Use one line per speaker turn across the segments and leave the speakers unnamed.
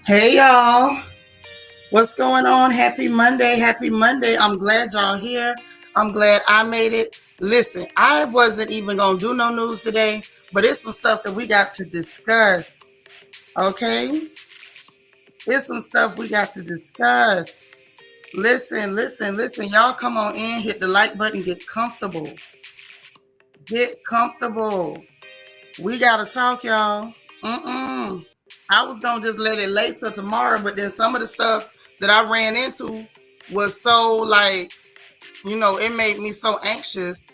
Hey y'all, what's going on? Happy Monday, happy Monday. I'm glad y'all here. I'm glad I made it. Listen, I wasn't even gonna do no news today, but it's some stuff that we got to discuss. Okay? It's some stuff we got to discuss. Listen. Y'all come on in, hit the like button, get comfortable. Get comfortable. We gotta talk, y'all. Mm-mm. I was gonna just let it lay till tomorrow, but then some of the stuff that I ran into was so like, it made me so anxious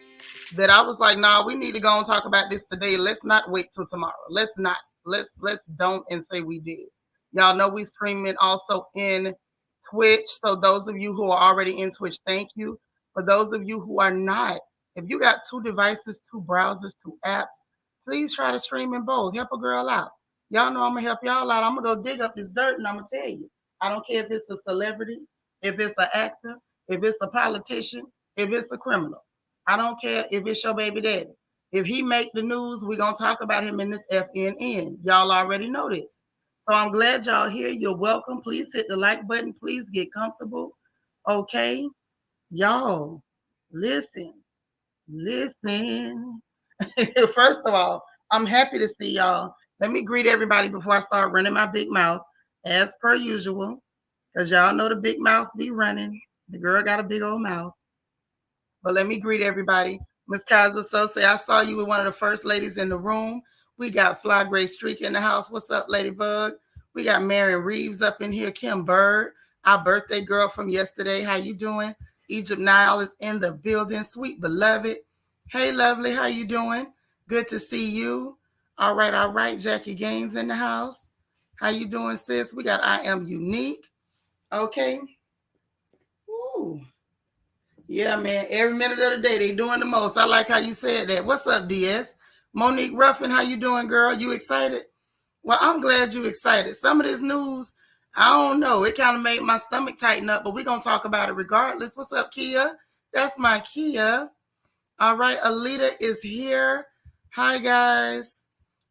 that I was like, nah, we need to go and talk about this today. Let's not wait till tomorrow. Let's not. Let's don't and say we did. Y'all know we streaming also in Twitch. So those of you who are already in Twitch, thank you. For those of you who are not, if you got two devices, two browsers, two apps, please try to stream in both. Help a girl out. Y'all know I'm gonna help y'all out. I'm gonna go dig up this dirt and I'm gonna tell you. I don't care if it's a celebrity, if it's an actor, if it's a politician, if it's a criminal. I don't care if it's your baby daddy. If he make the news, we're gonna talk about him in this FNN. Y'all already know this. So I'm glad y'all here. You're welcome. Please hit the like button. Please get comfortable. Okay. Y'all, listen. Listen. First of all, I'm happy to see y'all. Let me greet everybody before I start running my big mouth, as per usual. Because y'all know the big mouth be running. The girl got a big old mouth. But let me greet everybody. Miss Kaiser Sose, I saw you with one of the first ladies in the room. We got Fly Gray Streak in the house. What's up, Ladybug? We got Marion Reeves up in here. Kim Bird, our birthday girl from yesterday. How you doing? Egypt Nile is in the building. Sweet beloved. Hey, lovely. How you doing? Good to see you. All right. Jackie Gaines in the house. How you doing, sis? We got I Am Unique. Okay. Ooh. Yeah, man. Every minute of the day, they doing the most. I like how you said that. What's up, DS? Monique Ruffin, how you doing, girl? You excited? Well, I'm glad you excited. Some of this news, I don't know. It kind of made my stomach tighten up, but we're going to talk about it regardless. What's up, Kia? That's my Kia. All right, Alita is here. Hi, guys.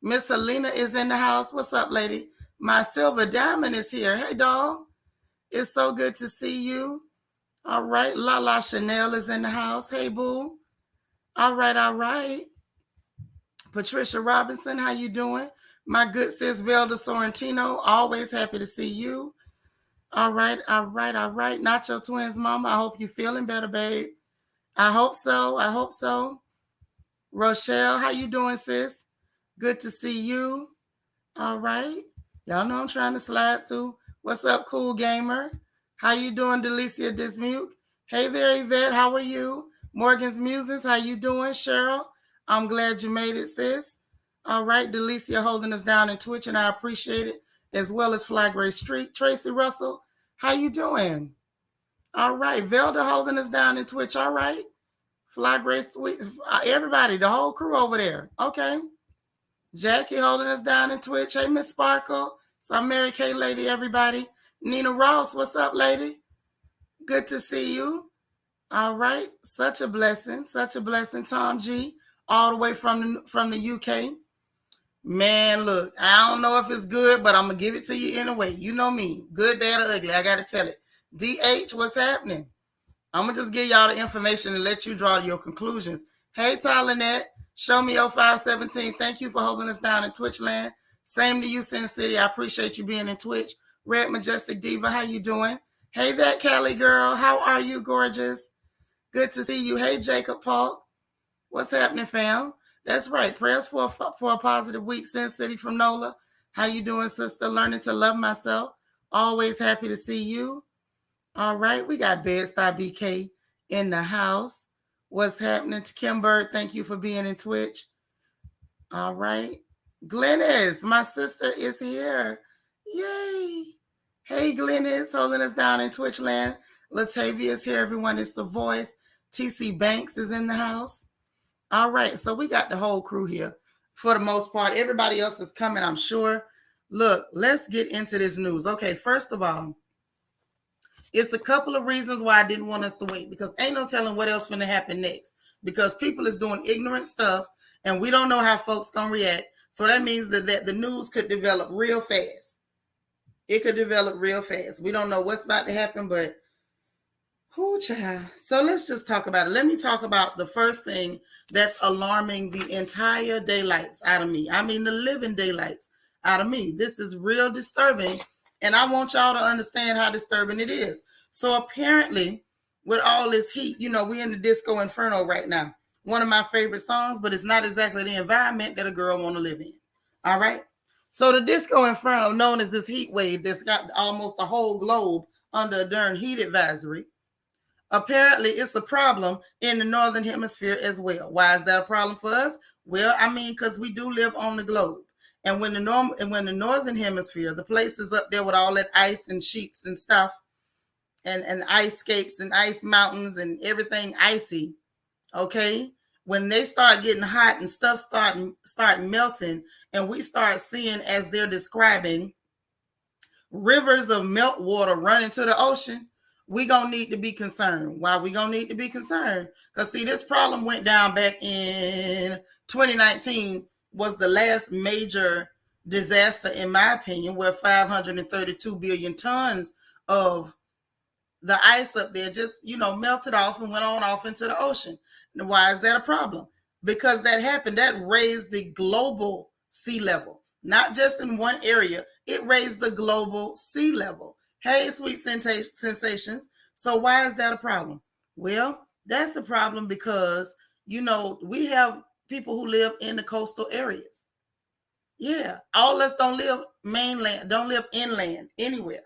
Miss Alina is in the house. What's up, lady? My Silver Diamond is here. Hey, doll. It's so good to see you. All right. Lala Chanel is in the house. Hey, boo. All right. Patricia Robinson, how you doing? My good sis Velda Sorrentino, always happy to see you. All right. Nacho Twins mama, I hope you're feeling better, babe. I hope so. Rochelle, how you doing, sis? Good to see you. All right. Y'all know I'm trying to slide through. What's up, cool gamer? How you doing, Delicia Dismute? Hey there, Yvette. How are you? Morgan's Musings, how you doing? Cheryl, I'm glad you made it, sis. All right, Delicia holding us down in Twitch, and I appreciate it, as well as Flag Gray Street. Tracy Russell, how you doing? All right, Velda holding us down in Twitch. All right, Flag Gray Sweet, everybody, the whole crew over there. Okay. Jackie holding us down in Twitch. Hey, Miss Sparkle. So I'm Mary Kay lady, everybody. Nina Ross, what's up, lady? Good to see you. All right. Such a blessing. Tom G, all the way from the UK. Man, look, I don't know if it's good, but I'm going to give it to you anyway. You know me. Good, bad, or ugly. I got to tell it. DH, what's happening? I'm going to just give y'all the information and let you draw your conclusions. Hey, Tylenette, show me your 517. Thank you for holding us down in Twitch land. Same to you, Sin City. I appreciate you being in Twitch. Red Majestic Diva, how you doing? Hey, that Cali girl. How are you, gorgeous? Good to see you. Hey, Jacob Paul. What's happening, fam? That's right. Prayers for a positive week. Sin City from NOLA. How you doing, sister? Learning to love myself. Always happy to see you. All right, we got Bed-Stuy BK in the house. What's happening to Kim Bird? Thank you for being in Twitch. All right. Glennis, my sister is here. Yay. Hey, Glennis, holding us down in Twitch land. Latavia is here, everyone. It's The Voice. TC Banks is in the house. All right, so we got the whole crew here for the most part. Everybody else is coming, I'm sure. Look, let's get into this news. Okay, first of all, it's a couple of reasons why I didn't want us to wait, because ain't no telling what else going to happen next, because people is doing ignorant stuff and we don't know how folks going to react. So that means that the news could develop real fast. It could develop real fast. We don't know what's about to happen, but whoo, child. So let's just talk about it. Let me talk about the first thing that's alarming the entire daylights out of me. I mean, the living daylights out of me. This is real disturbing, and I want y'all to understand how disturbing it is. So apparently, with all this heat, we're in the disco inferno right now. One of my favorite songs, but it's not exactly the environment that a girl want to live in. All right. So the disco inferno, known as this heat wave that's got almost the whole globe under a darn heat advisory, apparently it's a problem in the northern hemisphere as well. Why is that a problem for us? Well, I mean, because we do live on the globe. And when the northern hemisphere, the places up there with all that ice and sheets and stuff, and ice scapes and ice mountains and everything icy, okay? When they start getting hot and stuff start melting, and we start seeing, as they're describing, rivers of melt water running to the ocean, we gonna need to be concerned. Why we gonna need to be concerned? Because see, this problem went down back in 2019, was the last major disaster, in my opinion, where 532 billion tons of the ice up there just, melted off and went on off into the ocean. Now, why is that a problem? Because that happened, that raised the global sea level, not just in one area. It raised the global sea level. Hey, sweet sensations. So why is that a problem? Well, that's a problem because, we have people who live in the coastal areas. Yeah, all of us don't live mainland, don't live inland anywhere.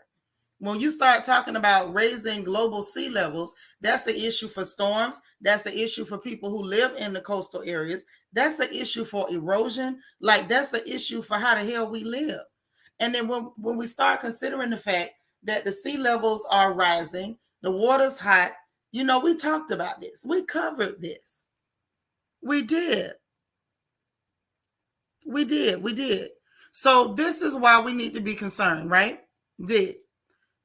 When you start talking about raising global sea levels, that's an issue for storms. That's an issue for people who live in the coastal areas. That's an issue for erosion. Like, that's an issue for how the hell we live. And then when we start considering the fact that the sea levels are rising, the water's hot, we talked about this. We covered this. We did. We did. So this is why we need to be concerned, right?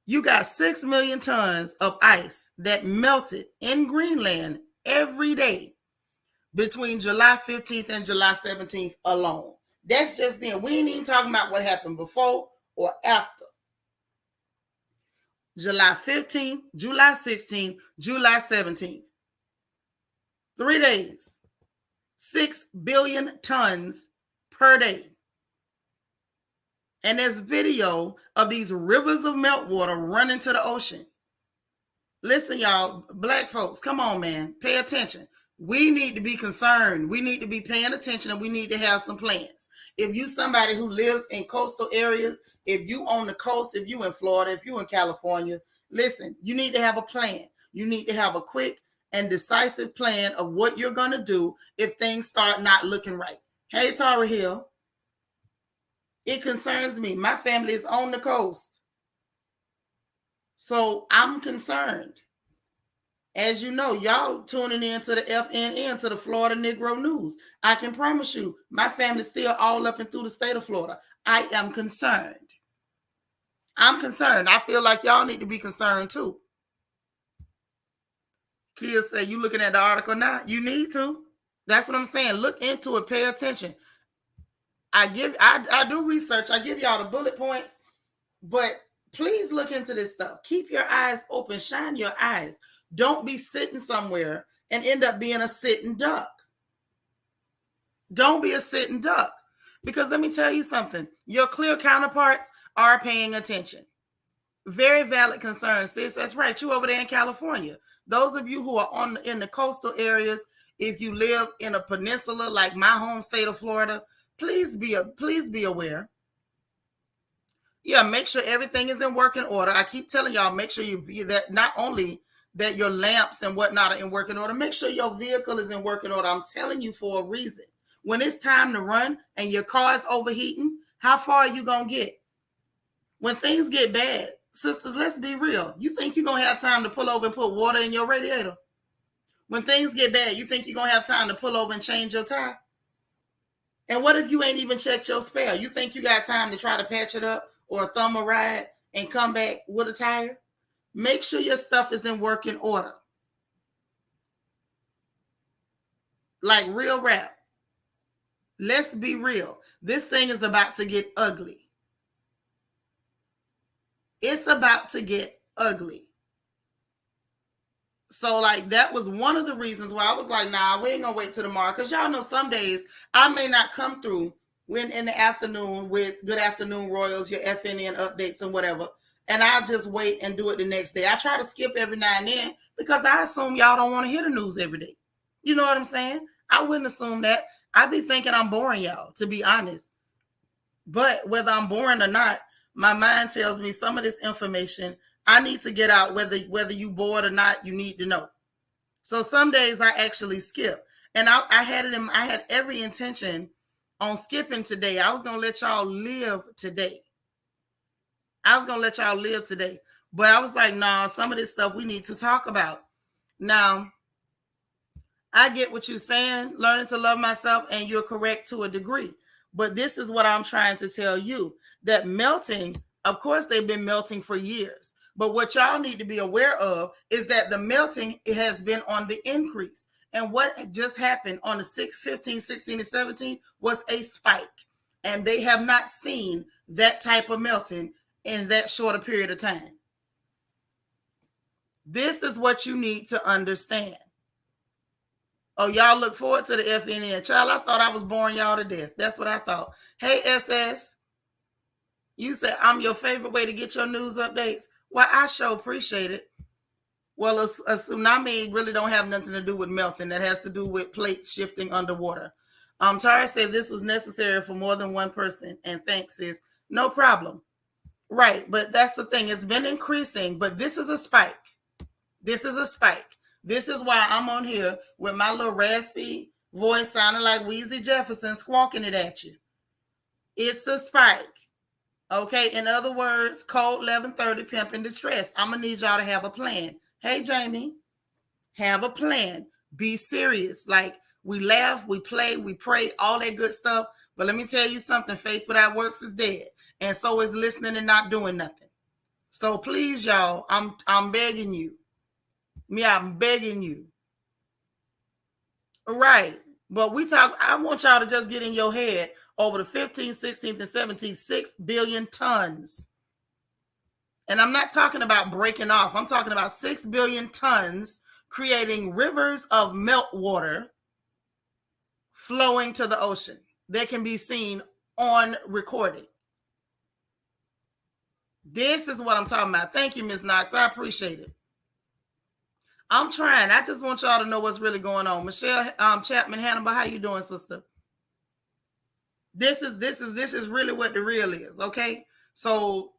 You got 6 million tons of ice that melted in Greenland every day between July 15th and July 17th alone. That's just then. We ain't even talking about what happened before or after. July 15th, July 16th, July 17th. 3 days. 6 billion tons per day. And there's video of these rivers of meltwater running to the ocean. Listen, y'all, black folks, come on, man. Pay attention. We need to be concerned. We need to be paying attention, and we need to have some plans. If you somebody who lives in coastal areas, if you on the coast, if you in Florida, if you in California, listen, you need to have a plan. You need to have a quick and decisive plan of what you're going to do if things start not looking right. Hey, Tara Hill. It concerns me. My family is on the coast. So I'm concerned. As you know, y'all tuning in to the FNN, to the Florida Negro News. I can promise you, my family's still all up and through the state of Florida. I am concerned. I'm concerned. I feel like y'all need to be concerned too. Kia said, you looking at the article now? You need to. That's what I'm saying. Look into it. Pay attention. I do research. I give y'all the bullet points, but please look into this stuff. Keep your eyes open. Shine your eyes. Don't be sitting somewhere and end up being a sitting duck. Don't be a sitting duck. Because let me tell you something. Your clear counterparts are paying attention. Very valid concern, sis. That's right. You over there in California. Those of you who are in the coastal areas, if you live in a peninsula like my home state of Florida, please be aware. Yeah, make sure everything is in working order. I keep telling y'all, make sure that not only that your lamps and whatnot are in working order, make sure your vehicle is in working order. I'm telling you for a reason. When it's time to run and your car is overheating, how far are you going to get? When things get bad, sisters, let's be real. You think you're going to have time to pull over and put water in your radiator? When things get bad, you think you're going to have time to pull over and change your tire? And what if you ain't even checked your spare? You think you got time to try to patch it up or thumb a ride and come back with a tire? Make sure your stuff is in working order. Like real rap. Let's be real. This thing is about to get ugly. It's about to get ugly. So like that was one of the reasons why I was like, nah, we ain't gonna wait till tomorrow. Cause y'all know some days I may not come through when in the afternoon with good afternoon Royals, your FNN updates and whatever. And I'll just wait and do it the next day. I try to skip every now and then because I assume y'all don't want to hear the news every day. You know what I'm saying? I wouldn't assume that. I'd be thinking I'm boring y'all, to be honest. But whether I'm boring or not, my mind tells me some of this information I need to get out. Whether you bored or not, you need to know. So some days I actually skip, and I had it in. I had every intention on skipping today. I was gonna let y'all live today. But I was like, nah, some of this stuff we need to talk about. Now, I get what you're saying, learning to love myself, and you're correct to a degree. But this is what I'm trying to tell you, that melting, of course, they've been melting for years. But what y'all need to be aware of is that the melting has been on the increase. And what just happened on the 6th, 15th, 16th, and 17th was a spike. And they have not seen that type of melting in that shorter period of time. This is what you need to understand. Oh, y'all look forward to the FNN. Child, I thought I was boring y'all to death. That's what I thought. Hey, SS, you said I'm your favorite way to get your news updates. Well, I sure appreciate it. Well, a tsunami really don't have nothing to do with melting. That has to do with plates shifting underwater. Tara said this was necessary for more than one person. And thanks, sis. No problem. Right, but that's the thing. It's been increasing, but this is a spike. This is a spike. This is why I'm on here with my little raspy voice sounding like Wheezy Jefferson squawking it at you. It's a spike. Okay, in other words, code 1130, pimp in distress. I'm going to need y'all to have a plan. Hey, Jamie, have a plan. Be serious. Like, we laugh, we play, we pray, all that good stuff. But let me tell you something. Faith without works is dead. And so is listening and not doing nothing. So please, y'all, I'm begging you. I'm begging you. Right. But I want y'all to just get in your head over the 15th, 16th, and 17th, 6 billion tons. And I'm not talking about breaking off. I'm talking about 6 billion tons creating rivers of meltwater flowing to the ocean that can be seen on recording. This is what I'm talking about. Thank you, Ms. Knox. I appreciate it. I'm trying. I just want y'all to know what's really going on. Michelle Chapman Hannibal, how you doing, sister? This is really what the real is, okay? So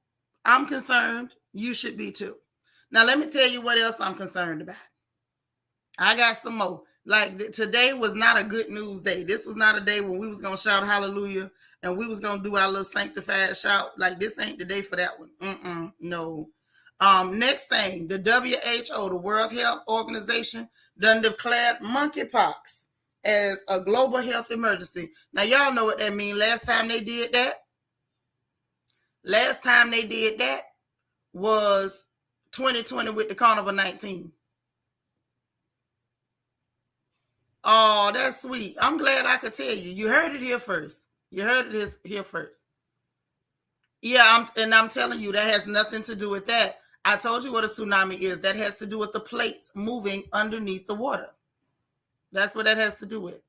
I'm concerned. You should be too. Now let me tell you what else I'm concerned about. I got some more. Like today was not a good news day. This was not a day when we was gonna shout hallelujah and we was gonna do our little sanctified shout. Like this ain't the day for that one. No. Next thing, the WHO, the World Health Organization, done declared monkeypox as a global health emergency. Now, y'all know what that means. Last time they did that was 2020 with the Carnival 19. Oh, that's sweet. I'm glad I could tell you. You heard it here first. Yeah, I'm telling you, that has nothing to do with that. I told you what a tsunami is. That has to do with the plates moving underneath the water. That's what that has to do with.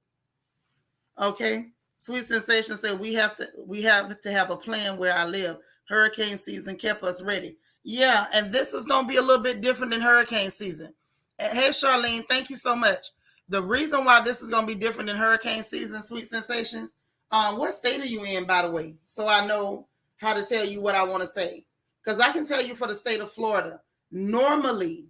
Okay. Sweet Sensation said we have to have a plan where I live. Hurricane season kept us ready. Yeah, and this is going to be a little bit different than hurricane season. Hey, Charlene, thank you so much. The reason why this is going to be different than hurricane season, Sweet Sensations, what state are you in, by the way? So I know how to tell you what I want to say. Because I can tell you for the state of Florida, normally,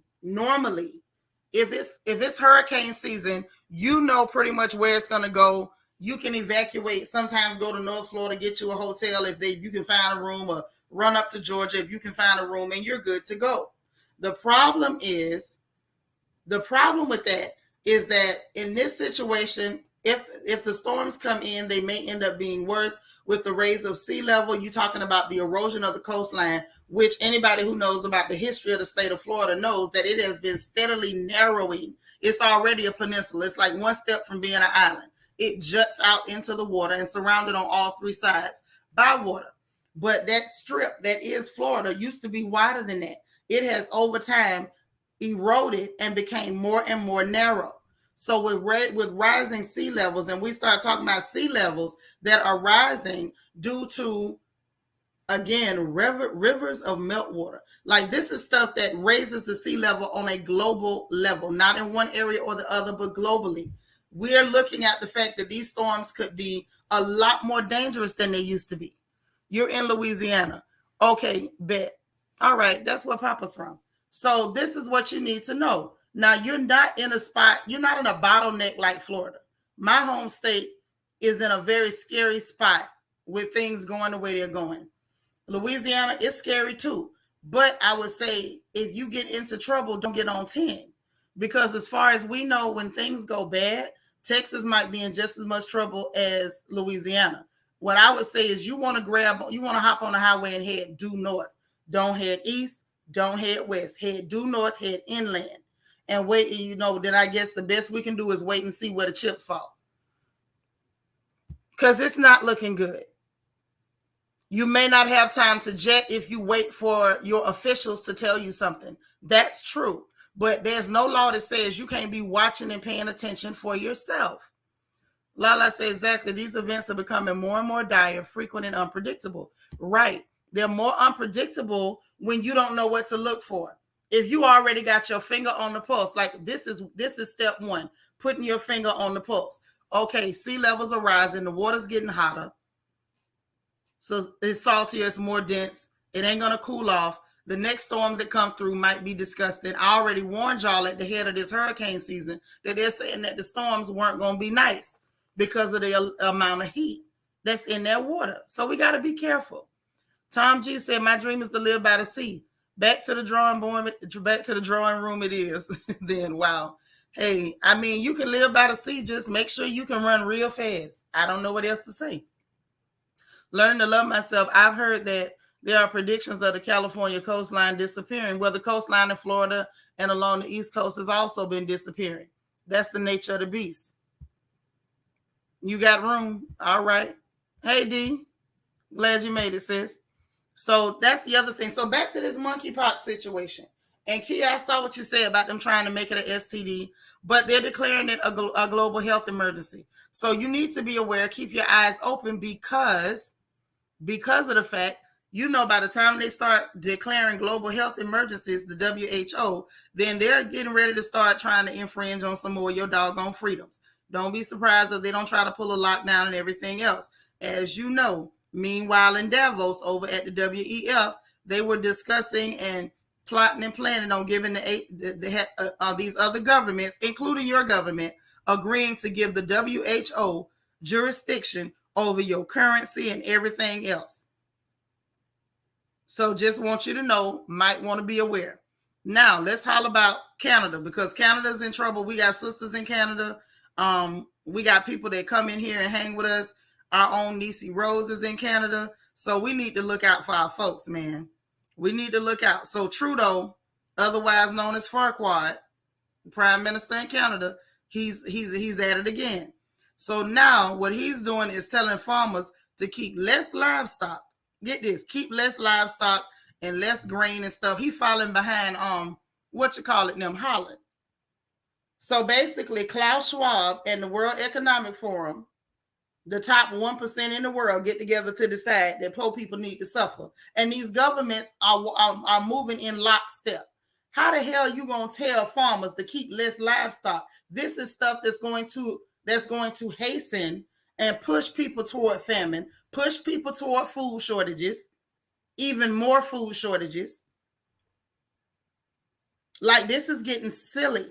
if it's hurricane season, you know pretty much where it's going to go. You can evacuate, sometimes go to North Florida, get you a hotel if you can find a room, or run up to Georgia if you can find a room, and you're good to go. The problem with that is that in this situation, if the storms come in, they may end up being worse with the raise of sea level. You're talking about the erosion of the coastline, which anybody who knows about the history of the state of Florida knows that it has been steadily narrowing. It's already a peninsula. It's like one step from being an island. It juts out into the water and surrounded on all three sides by water. But that strip that is Florida used to be wider than that. It has over time eroded and became more and more narrow. So with rising sea levels, and we start talking about sea levels that are rising due to, again, rivers of meltwater. Like, this is stuff that raises the sea level on a global level, not in one area or the other, but globally. We're looking at the fact that these storms could be a lot more dangerous than they used to be. You're in Louisiana. Okay, bet. All right, that's where Papa's from. So this is what you need to know. Now, you're not in a spot, you're not in a bottleneck like Florida. My home state is in a very scary spot with things going the way they're going. Louisiana is scary too. But I would say, if you get into trouble, don't get on 10. Because as far as we know, when things go bad, Texas might be in just as much trouble as Louisiana. What I would say is, you want to hop on the highway and head due north. Don't head east, don't head west. Head due north, head inland. And wait, then I guess the best we can do is wait and see where the chips fall. Because it's not looking good. You may not have time to jet if you wait for your officials to tell you something. That's true. But there's no law that says you can't be watching and paying attention for yourself. Lala says, exactly. These events are becoming more and more dire, frequent, and unpredictable. Right. They're more unpredictable when you don't know what to look for. If you already got your finger on the pulse, like this is step one, putting your finger on the pulse. Okay, sea levels are rising. The water's getting hotter. So it's saltier, it's more dense. It ain't going to cool off. The next storms that come through might be disgusting. I already warned y'all at the head of this hurricane season that they're saying that the storms weren't going to be nice because of the amount of heat that's in their water. So we got to be careful. Tom G said, my dream is to live by the sea. Back to the drawing room it is. Then, wow. Hey, I mean, you can live by the sea. Just make sure you can run real fast. I don't know what else to say. Learning to love myself. I've heard that there are predictions of the California coastline disappearing. Well, the coastline in Florida and along the East Coast has also been disappearing. That's the nature of the beast. You got room? All right. Hey, D. Glad you made it, sis. So that's the other thing. So back to this monkeypox situation. And Kia, I saw what you said about them trying to make it an STD, but they're declaring it a global health emergency. So you need to be aware, keep your eyes open, because of the fact, by the time they start declaring global health emergencies, the WHO, then they're getting ready to start trying to infringe on some more of your doggone freedoms. Don't be surprised if they don't try to pull a lockdown and everything else. As you know, meanwhile in Davos over at the WEF, they were discussing and plotting and planning on giving these other governments, including your government, agreeing to give the WHO jurisdiction over your currency and everything else. So just want you to know, might want to be aware. Now, let's holler about Canada, because Canada's in trouble. We got sisters in Canada. We got people that come in here and hang with us. Our own Niecy Rose is in Canada. So we need to look out for our folks, man. We need to look out. So Trudeau, otherwise known as Farquaad, Prime Minister in Canada, he's at it again. So now what he's doing is telling farmers to keep less livestock. Get this, keep less livestock and less grain and stuff. He's falling behind Holland. So basically, Klaus Schwab and the World Economic Forum, the top 1% in the world, get together to decide that poor people need to suffer. And these governments are moving in lockstep. How the hell are you going to tell farmers to keep less livestock? This is stuff that's going to hasten and push people toward famine, push people toward food shortages, even more food shortages. Like, this is getting silly.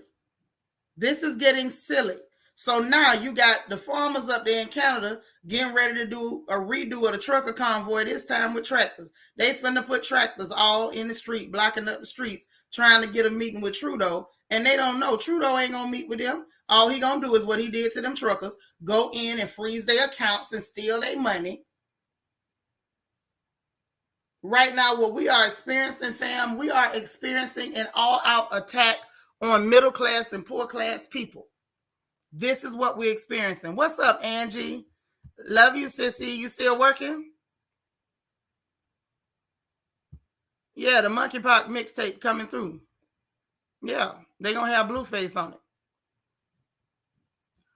This is getting silly. So now you got the farmers up there in Canada getting ready to do a redo of the trucker convoy, this time with tractors. They finna put tractors all in the street, blocking up the streets, trying to get a meeting with Trudeau. And they don't know. Trudeau ain't gonna meet with them. All he gonna do is what he did to them truckers, go in and freeze their accounts and steal their money. Right now, what we are experiencing, fam, we are experiencing an all-out attack on middle class and poor class people. This is what we're experiencing. What's up, Angie? Love you, sissy. You still working? Yeah, the monkeypox mixtape coming through. Yeah, they're gonna have Blueface on it.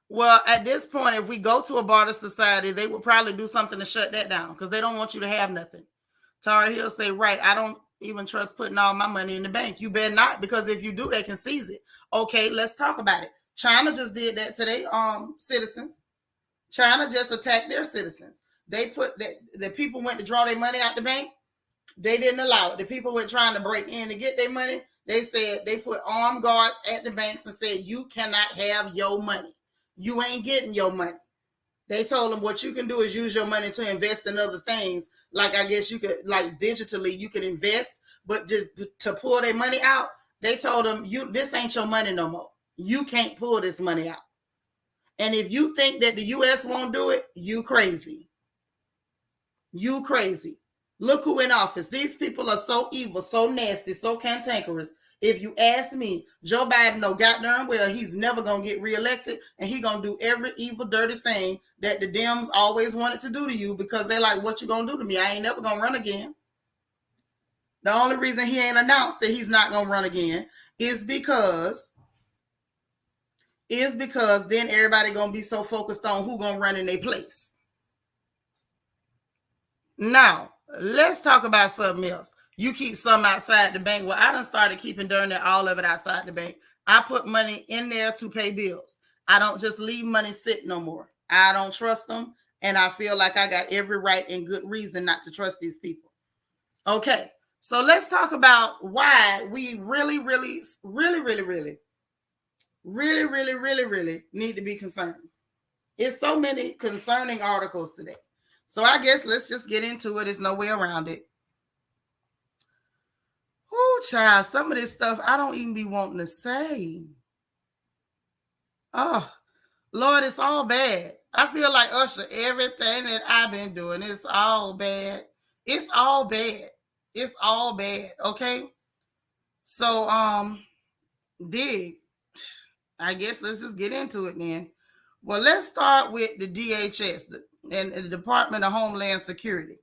Well, at this point, if we go to a barter society, they would probably do something to shut that down because they don't want you to have nothing. Tara Hill say, right, I don't even trust putting all my money in the bank. You better not, because if you do, they can seize it. Okay, let's talk about it. China just did that to their citizens. China just attacked their citizens. They put that the people went to draw their money out the bank. They didn't allow it. The people went trying to break in to get their money. They said they put armed guards at the banks and said, you cannot have your money. You ain't getting your money. They told them what you can do is use your money to invest in other things. Like, I guess you could, like, digitally, you could invest, but just to pull their money out, they told them, this ain't your money no more. You can't pull this money out. And if you think that the U.S. won't do it, you crazy. You crazy. Look who in office. These people are so evil, so nasty, so cantankerous. If you ask me, Joe Biden know goddamn well he's never going to get reelected, and he going to do every evil, dirty thing that the Dems always wanted to do to you, because they're like, what you going to do to me? I ain't never going to run again. The only reason he ain't announced that he's not going to run again is because then everybody going to be so focused on who going to run in their place. Now, let's talk about something else. You keep some outside the bank. Well, I done started keeping darn near all of it outside the bank. I put money in there to pay bills. I don't just leave money sit no more. I don't trust them. And I feel like I got every right and good reason not to trust these people. Okay. So let's talk about why we really need to be concerned. It's so many concerning articles today. So I guess let's just get into it. There's no way around it. Oh, child, some of this stuff I don't even be wanting to say. Oh, Lord, it's all bad. I feel like Usher, everything that I've been doing, it's all bad. It's all bad. It's all bad. Okay. So, dig. I guess let's just get into it then. Well, let's start with the DHS and the Department of Homeland Security.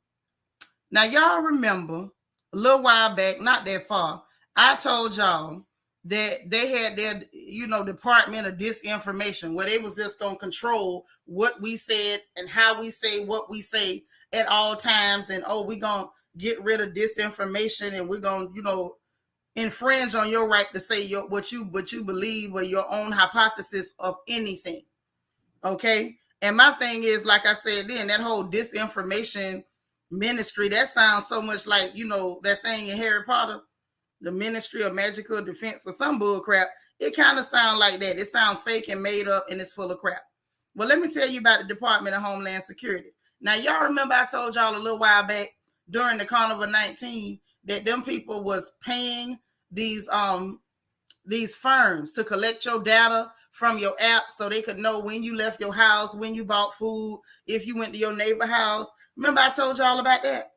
Now, y'all remember a little while back, not that far, I told y'all that they had their, Department of Disinformation, where they was just going to control what we said and how we say what we say at all times. And, we're going to get rid of disinformation, and we're going to, infringe on your right to say what you believe or your own hypothesis of anything. Okay. And my thing is, like I said then, that whole disinformation ministry, that sounds so much like, that thing in Harry Potter, the Ministry of Magical Defense or some bull crap. It kind of sounds like that. It sounds fake and made up, and it's full of crap. Well, let me tell you about the Department of Homeland Security. Now, y'all remember I told y'all a little while back during the Carnival 19 that them people was paying these firms to collect your data from your app so they could know when you left your house, when you bought food, if you went to your neighbor's house. Remember I told y'all about that?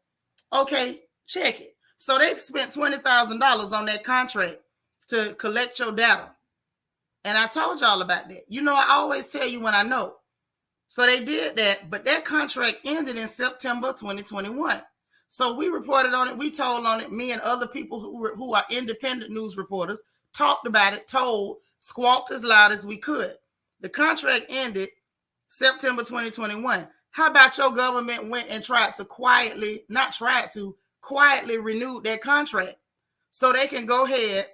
Okay, check it. So they spent $20,000 on that contract to collect your data. And I told y'all about that. I always tell you when I know. So they did that, but that contract ended in September 2021. So we reported on it. We told on it. Me and other people who are independent news reporters talked about it, told, squawked as loud as we could. The contract ended September 2021. How about your government went and quietly renew that contract so they can go ahead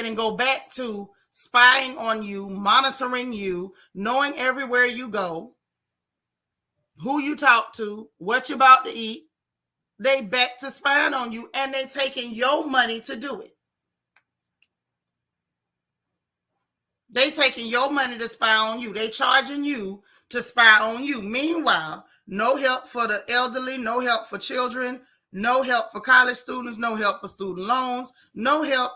and go back to spying on you, monitoring you, knowing everywhere you go, who you talk to, what you're about to eat. They back to spying on you, and they taking your money to do it. They taking your money to spy on you. They charging you to spy on you. Meanwhile, no help for the elderly, no help for children, no help for college students, no help for student loans, no help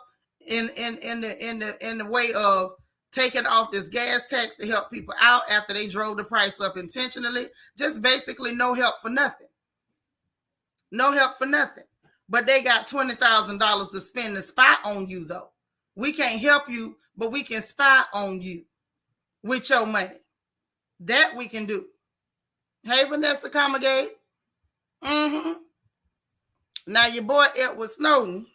in the way of taking off this gas tax to help people out after they drove the price up intentionally. Just basically no help for nothing. No help for nothing. But they got $20,000 to spend to spy on you, though. We can't help you, but we can spy on you with your money. That we can do. Hey, Vanessa Comagate. Now your boy Edward Snowden,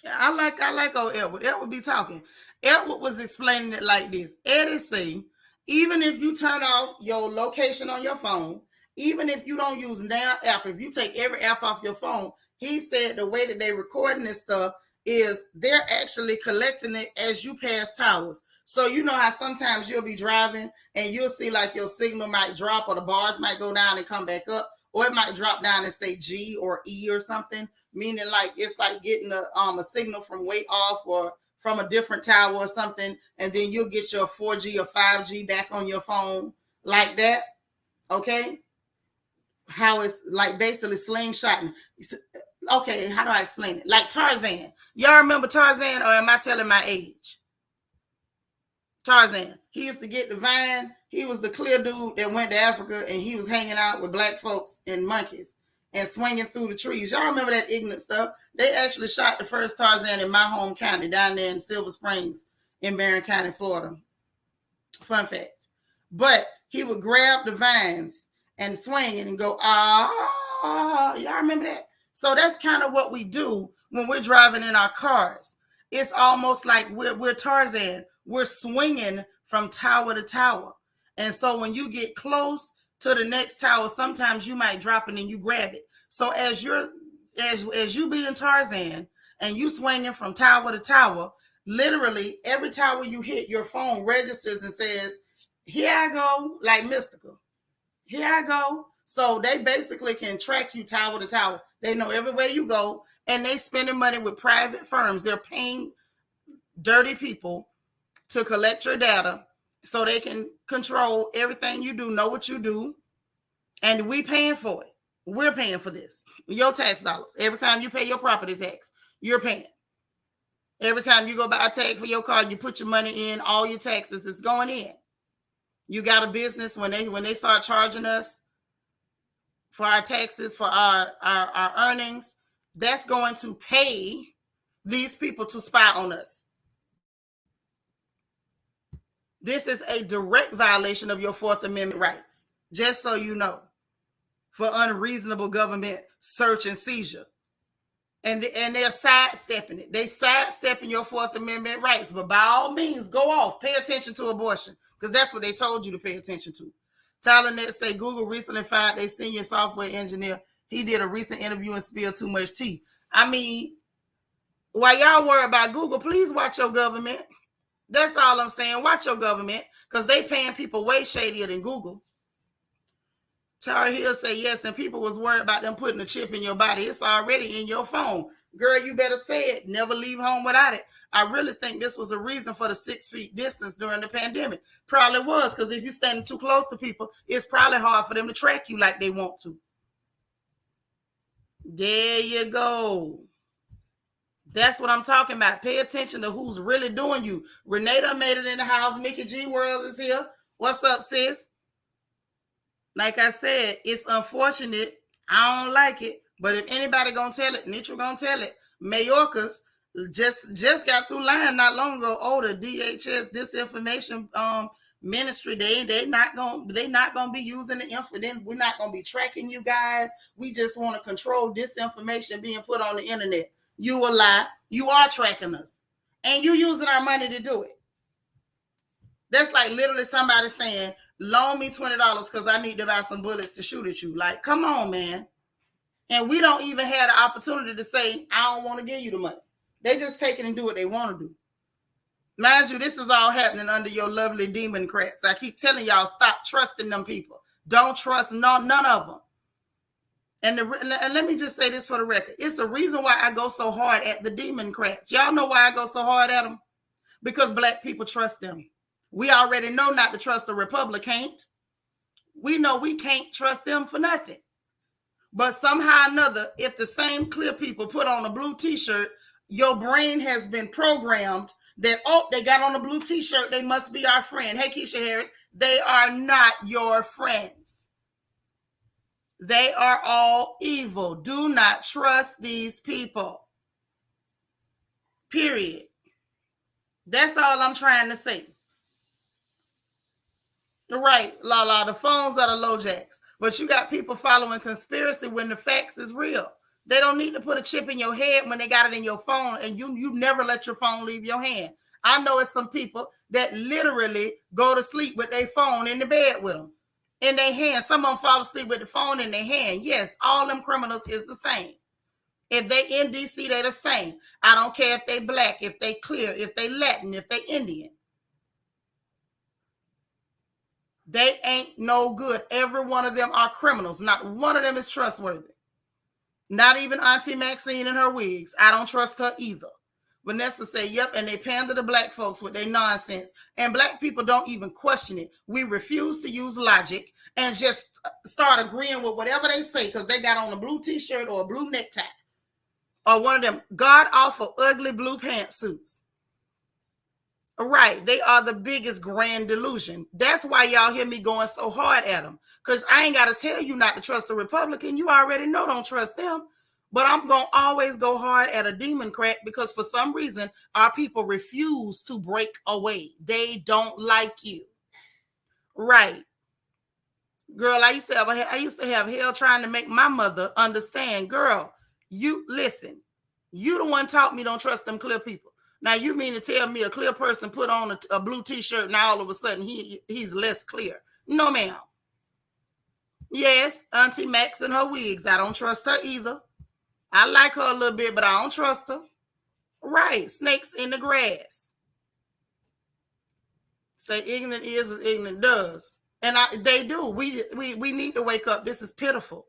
I like old Edward. Edward be talking. Edward was explaining it like this. Eddie say, even if you turn off your location on your phone, even if you don't use damn app, if you take every app off your phone, he said the way that they recording this stuff is they're actually collecting it as you pass towers. So you know how sometimes you'll be driving and you'll see like your signal might drop or the bars might go down and come back up, or it might drop down and say G or E or something, meaning like it's like getting a signal from way off or from a different tower or something, and then you'll get your 4G or 5G back on your phone like that. Okay, how it's like basically slingshotting. Okay, how do I explain it? Like Tarzan. Y'all remember Tarzan, or am I telling my age? Tarzan. He used to get the vine. He was the clear dude that went to Africa and he was hanging out with black folks and monkeys and swinging through the trees. Y'all remember that ignorant stuff? They actually shot the first Tarzan in my home county down there in Silver Springs in Barron County, Florida. Fun fact. But he would grab the vines and swing it and go, y'all remember that? So that's kind of what we do when we're driving in our cars. It's almost like we're Tarzan. We're swinging from tower to tower. And so when you get close to the next tower, sometimes you might drop it and you grab it. So as you being Tarzan and you swinging from tower to tower, literally every tower you hit, your phone registers and says, here I go, like mystical. Here I go. So they basically can track you tower to tower. They know everywhere you go, and they spending money with private firms. They're paying dirty people to collect your data so they can control everything you do, know what you do, and we paying for it. We're paying for this. Your tax dollars. Every time you pay your property tax, you're paying. Every time you go buy a tag for your car, you put your money in, all your taxes is going in. You got a business, when they start charging us for our taxes, for our earnings, that's going to pay these people to spy on us. This is a direct violation of your Fourth Amendment rights, just so you know, for unreasonable government search and seizure. And they're sidestepping it. They sidestepping your Fourth Amendment rights. But by all means, go off. Pay attention to abortion, because that's what they told you to pay attention to. Tyler Nett say Google recently fired their senior software engineer. He did a recent interview and spilled too much tea. I mean, while y'all worry about Google, please watch your government. That's all I'm saying. Watch your government, because they paying people way shadier than Google. Tara Hill say yes, and people was worried about them putting a chip in your body. It's already in your phone. Girl, you better say it. Never leave home without it. I really think this was a reason for the 6 feet distance during the pandemic. Probably was, because if you're standing too close to people, it's probably hard for them to track you like they want to. There you go. That's what I'm talking about. Pay attention to who's really doing you. Renata made it in the house. Mickey G. Worlds is here. What's up, sis? Like I said, it's unfortunate. I don't like it. But if anybody gonna tell it, Nitra gonna tell it. Mayorkas just got through lying not long ago. Oh, the DHS disinformation ministry, they not gonna be using the info. Then we're not gonna be tracking you guys. We just want to control disinformation being put on the internet. You a lie. You are tracking us, and you using our money to do it. That's like literally somebody saying, loan me $20 because I need to buy some bullets to shoot at you. Like, come on, man. And we don't even have the opportunity to say, I don't want to give you the money. They just take it and do what they want to do. Mind you, this is all happening under your lovely Democrats. I keep telling y'all, stop trusting them people. Don't trust none of them. And let me just say this for the record. It's the reason why I go so hard at the Democrats. Y'all know why I go so hard at them? Because black people trust them. We already know not to trust the Republican. We know we can't trust them for nothing. But somehow or another, if the same clear people put on a blue t-shirt, your brain has been programmed that, oh, they got on a blue t-shirt, they must be our friend. Hey, Keisha Harris, they are not your friends. They are all evil. Do not trust these people. Period. That's all I'm trying to say. Right, La, the phones are the low jacks. But you got people following conspiracy when the facts is real. They don't need to put a chip in your head when they got it in your phone, and you never let your phone leave your hand. I know it's some people that literally go to sleep with their phone in the bed with them in their hand. Some of them fall asleep with the phone in their hand. Yes, all them criminals is the same. If they in DC, they the same. I don't care if they black, if they clear, if they Latin, if they Indian. They ain't no good. Every one of them are criminals. Not one of them is trustworthy. Not even Auntie Maxine and her wigs. I don't trust her either. Vanessa say, yep, and they pander to black folks with their nonsense. And black people don't even question it. We refuse to use logic and just start agreeing with whatever they say because they got on a blue t-shirt or a blue necktie. Or one of them god-awful, ugly blue pantsuits. Right. They are the biggest grand delusion. That's why y'all hear me going so hard at them. Because I ain't got to tell you not to trust a Republican. You already know don't trust them. But I'm going to always go hard at a Democrat because for some reason, our people refuse to break away. They don't like you. Right. Girl, I used to have hell trying to make my mother understand. Girl, you listen. You the one taught me don't trust them clear people. Now you mean to tell me a clear person put on a blue t-shirt and all of a sudden he's less clear? No, ma'am. Yes, Auntie Max and her wigs. I don't trust her either. I like her a little bit, but I don't trust her. Right. Snakes in the grass. Say ignorant is as ignorant does. And they do. We need to wake up. This is pitiful.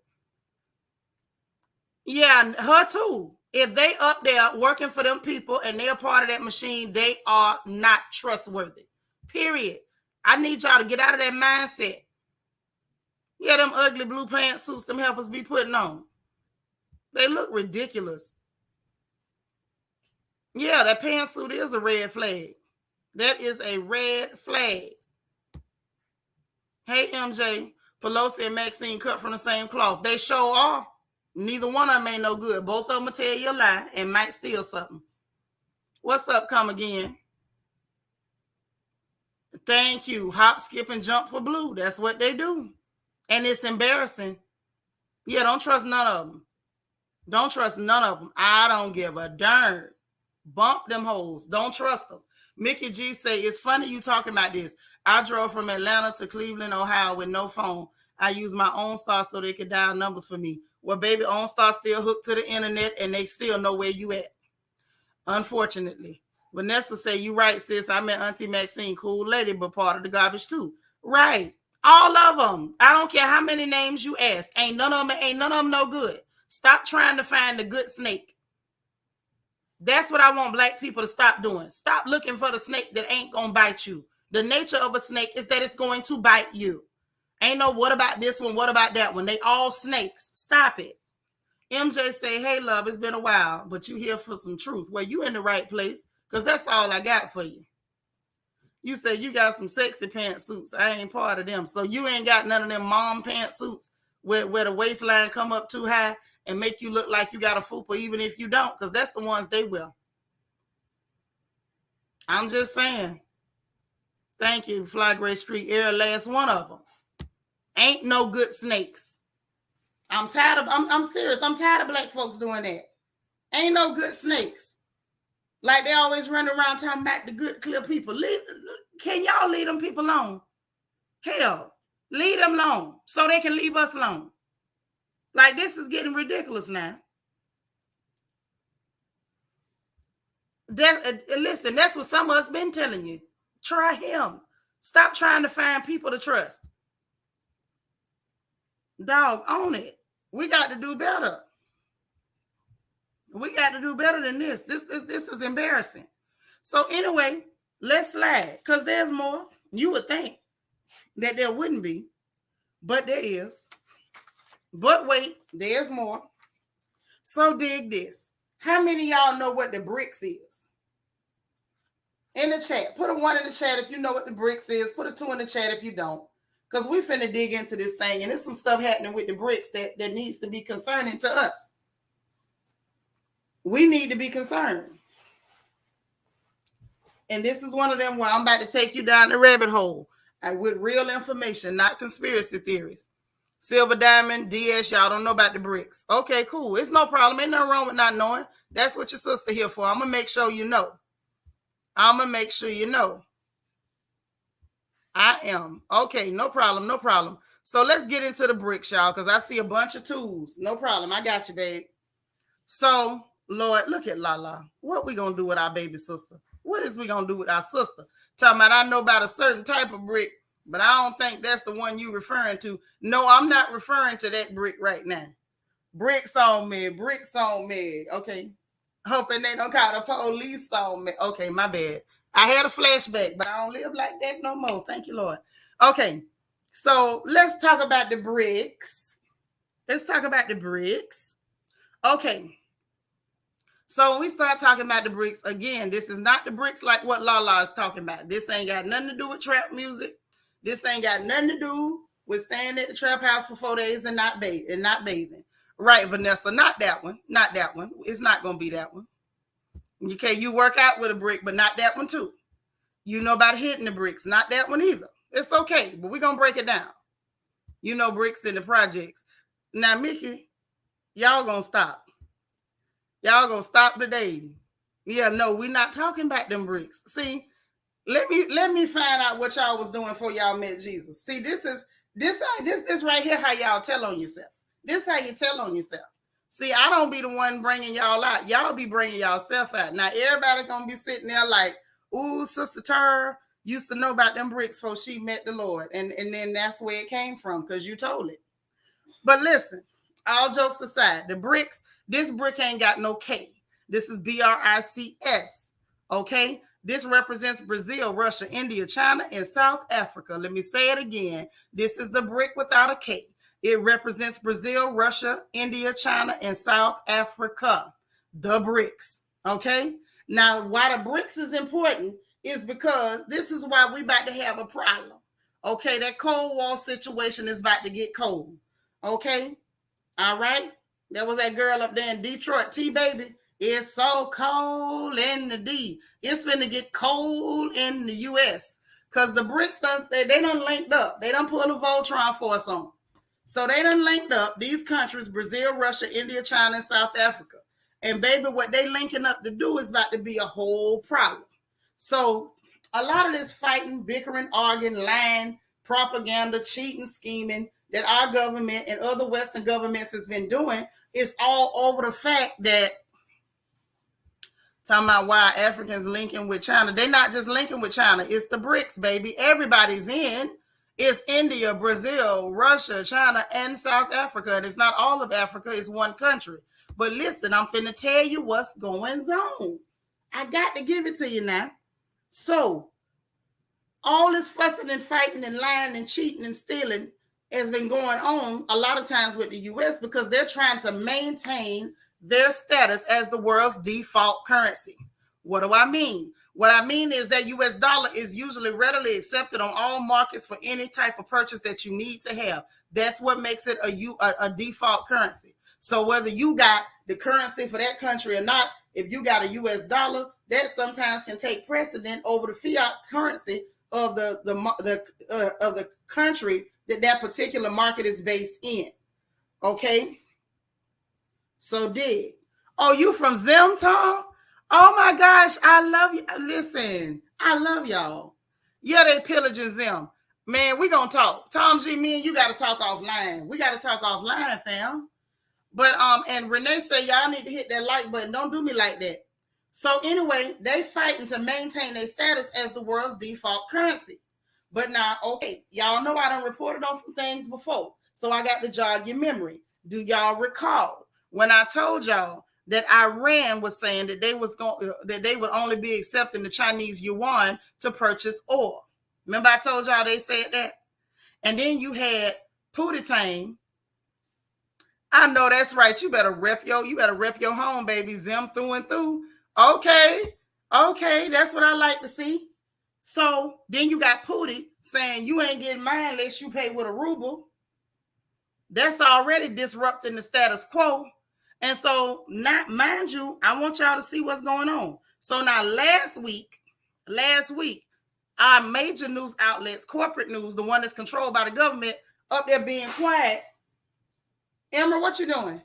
Yeah, her too. If they up there working for them people and they're part of that machine, they are not trustworthy. Period. I need y'all to get out of that mindset. Yeah, them ugly blue pantsuits them helpers be putting on. They look ridiculous. Yeah, that pantsuit is a red flag. That is a red flag. Hey, MJ, Pelosi and Maxine cut from the same cloth. They sure are. Neither one of them ain't no good. Both of them will tell you a lie and might steal something. What's up, come again? Thank you. Hop, skip, and jump for blue. That's what they do. And it's embarrassing. Yeah, don't trust none of them. Don't trust none of them. I don't give a darn. Bump them hoes. Don't trust them. Mickey G say, it's funny you talking about this. I drove from Atlanta to Cleveland, Ohio with no phone. I used my OnStar so they could dial numbers for me. Well, baby, OnStar still hooked to the internet and they still know where you at. Unfortunately. Vanessa say, you right, sis. I met Auntie Maxine, cool lady, but part of the garbage too. Right. All of them. I don't care how many names you ask. Ain't none of them no good. Stop trying to find the good snake. That's what I want black people to stop doing. Stop looking for the snake that ain't gonna bite you. The nature of a snake is that it's going to bite you. Ain't no what about this one, what about that one. They all snakes. Stop it. MJ say, hey, love, it's been a while, but you here for some truth. Well, you in the right place, because that's all I got for you. You say you got some sexy pantsuits. I ain't part of them. So you ain't got none of them mom pantsuits where the waistline come up too high and make you look like you got a fupa, even if you don't, because that's the ones they will. I'm just saying. Thank you, Fly Gray Street Air, last one of them. Ain't no good snakes. I'm serious. I'm tired of black folks doing that. Ain't no good snakes. Like they always run around talking about the good, clear people. Can y'all leave them people alone? Hell, leave them alone so they can leave us alone. Like this is getting ridiculous now. Listen, that's what some of us been telling you. Try him. Stop trying to find people to trust. Dog, own it. We got to do better. We got to do better than this. This is embarrassing. So anyway, let's slide because there's more. You would think that there wouldn't be, but there is. But wait, there's more. So dig this. How many of y'all know what the BRICS is? In the chat. Put a 1 in the chat if you know what the BRICS is. Put a 2 in the chat if you don't. Because we finna dig into this thing. And there's some stuff happening with the BRICS that needs to be concerning to us. We need to be concerned. And this is one of them where I'm about to take you down the rabbit hole with real information, not conspiracy theories. Silver Diamond, DS, y'all don't know about the bricks. Okay, cool. It's no problem. Ain't nothing wrong with not knowing. That's what your sister here for. I'm going to make sure you know. I'm going to make sure you know. I am. Okay, no problem, no problem. So let's get into the bricks, y'all, because I see a bunch of tools. No problem. I got you, babe. So, Lord, look at Lala. What we going to do with our baby sister? What is we going to do with our sister? Talking about I know about a certain type of brick, but I don't think that's the one you referring to. No, I'm not referring to that brick right now. Bricks on me. Bricks on me. Okay. Hoping they don't call the police on me. Okay, my bad. I had a flashback, but I don't live like that no more. Thank you, Lord. Okay. So let's talk about the bricks. Let's talk about the bricks. Okay. So when we start talking about the bricks, again, this is not the bricks like what Lala is talking about. This ain't got nothing to do with trap music. This ain't got nothing to do with staying at the trap house for 4 days and not bathing. Right, Vanessa, not that one. Not that one. It's not going to be that one. Okay, you work out with a brick, but not that one too. You know about hitting the bricks, not that one either. It's okay, but we're going to break it down. You know bricks in the projects. Now, Mickey, y'all going to stop. Y'all gonna stop today. Yeah, no, we're not talking about them bricks. See, let me find out what y'all was doing before y'all met Jesus. See, this right here how y'all tell on yourself. This how you tell on yourself. See, I don't be the one bringing y'all out. Y'all be bringing y'allself out. Now, everybody gonna be sitting there like, ooh, Sister Tur used to know about them bricks before she met the Lord. And then that's where it came from, because you told it. But listen, all jokes aside, the bricks, this brick ain't got no K. This is BRICS. Okay? This represents Brazil, Russia, India, China, and South Africa. Let me say it again. This is the brick without a K. It represents Brazil, Russia, India, China, and South Africa. The bricks. Okay? Now, why the bricks is important is because this is why we about to have a problem. Okay? That Cold War situation is about to get cold. Okay? All right? There was that girl up there in Detroit, T-Baby. It's so cold in the D. It's finna get cold in the U.S. Because the BRICS, they done linked up. They done pulled a Voltron force on. So they done linked up these countries, Brazil, Russia, India, China, and South Africa. And baby, what they linking up to do is about to be a whole problem. So a lot of this fighting, bickering, arguing, lying, propaganda, cheating, scheming that our government and other Western governments has been doing is all over the fact that talking about why Africans linking with China. They're not just linking with China. It's the BRICS, baby. Everybody's in. It's India, Brazil, Russia, China, and South Africa. And it's not all of Africa. It's one country. But listen, I'm finna tell you what's going on. I got to give it to you now. So, all this fussing and fighting and lying and cheating and stealing has been going on a lot of times with the U.S. because they're trying to maintain their status as the world's default currency. What do I mean? What I mean is that U.S. dollar is usually readily accepted on all markets for any type of purchase that you need to have. That's what makes it a default currency. So whether you got the currency for that country or not, if you got a U.S. dollar, that sometimes can take precedent over the fiat currency of the country that particular market is based in. Okay? So dig. Oh, you from Zim, Tom? Oh my gosh, I love you. Listen, I love y'all. Yeah, they pillaging Zim. Man, we gonna talk. Tom G, me and you gotta talk offline. We gotta talk offline, fam. But and Renee said y'all need to hit that like button. Don't do me like that. So anyway, they fighting to maintain their status as the world's default currency. But now, okay, y'all know I done reported on some things before. So I got to jog your memory. Do y'all recall when I told y'all that Iran was saying that they would only be accepting the Chinese yuan to purchase oil? Remember I told y'all they said that? And then you had Putin. I know that's right. You better rep your home, baby. Zim through and through. Okay, that's what I like to see. So then you got Putin saying you ain't getting mine unless you pay with a ruble. That's already disrupting the status quo. And so, not mind you, I want y'all to see what's going on. So now last week, our major news outlets, corporate news, the one that's controlled by the government, up there being quiet Emma, what you doing?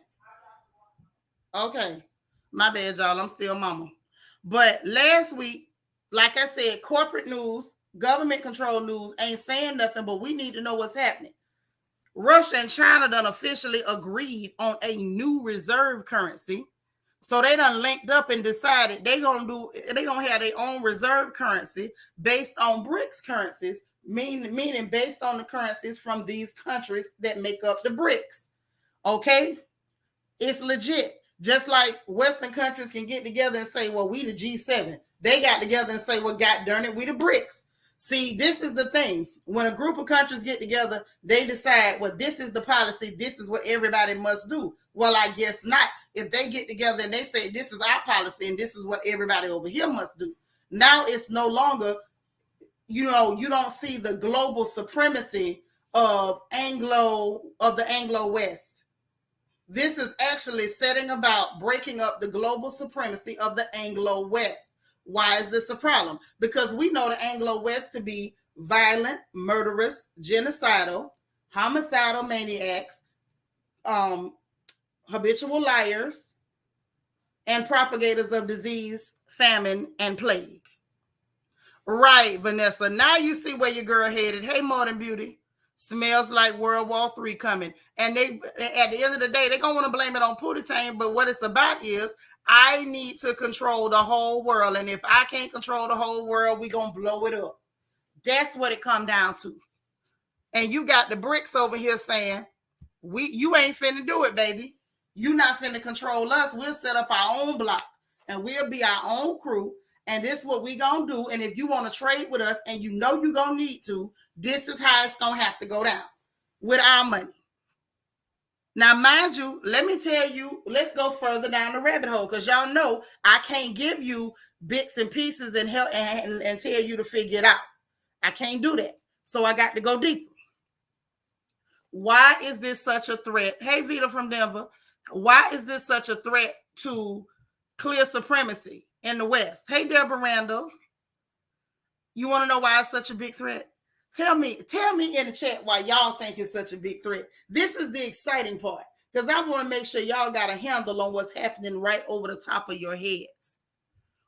Okay. My bad, y'all. I'm still mama. But last week, like I said, corporate news, government control news ain't saying nothing, but we need to know what's happening. Russia and China done officially agreed on a new reserve currency. So they done linked up and decided they gonna have their own reserve currency based on BRICS currencies, meaning based on the currencies from these countries that make up the BRICS. Okay? It's legit. Just like Western countries can get together and say, well, we the G7. They got together and say, well, God darn it, we the BRICS. See, this is the thing. When a group of countries get together, they decide, well, this is the policy. This is what everybody must do. Well, I guess not. If they get together and they say, this is our policy and this is what everybody over here must do. Now it's no longer, you don't see the global supremacy of the Anglo West. This is actually setting about breaking up the global supremacy of the Anglo West. Why is this a problem? Because we know the Anglo West to be violent, murderous, genocidal, homicidal maniacs, habitual liars, and propagators of disease, famine, and plague. Right, Vanessa. Now you see where your girl headed. Hey, Modern Beauty. Smells like World War III coming. And they, at the end of the day, they're going to want to blame it on Putin. But what it's about is I need to control the whole world. And if I can't control the whole world, we're going to blow it up. That's what it come down to. And you got the BRICS over here saying, you ain't finna do it, baby. You not finna control us. We'll set up our own block and we'll be our own crew. And this is what we gonna do. And if you want to trade with us and you know you're gonna need to, this is how it's gonna have to go down with our money. Now, mind you, let me tell you, let's go further down the rabbit hole because y'all know I can't give you bits and pieces and help and tell you to figure it out. I can't do that. So I got to go deeper. Why is this such a threat? Hey, Vita from Denver. Why is this such a threat to clear supremacy in the West? Hey, Deborah Randall. You want to know why it's such a big threat? Tell me in the chat why y'all think it's such a big threat. This is the exciting part because I want to make sure y'all got a handle on what's happening right over the top of your heads.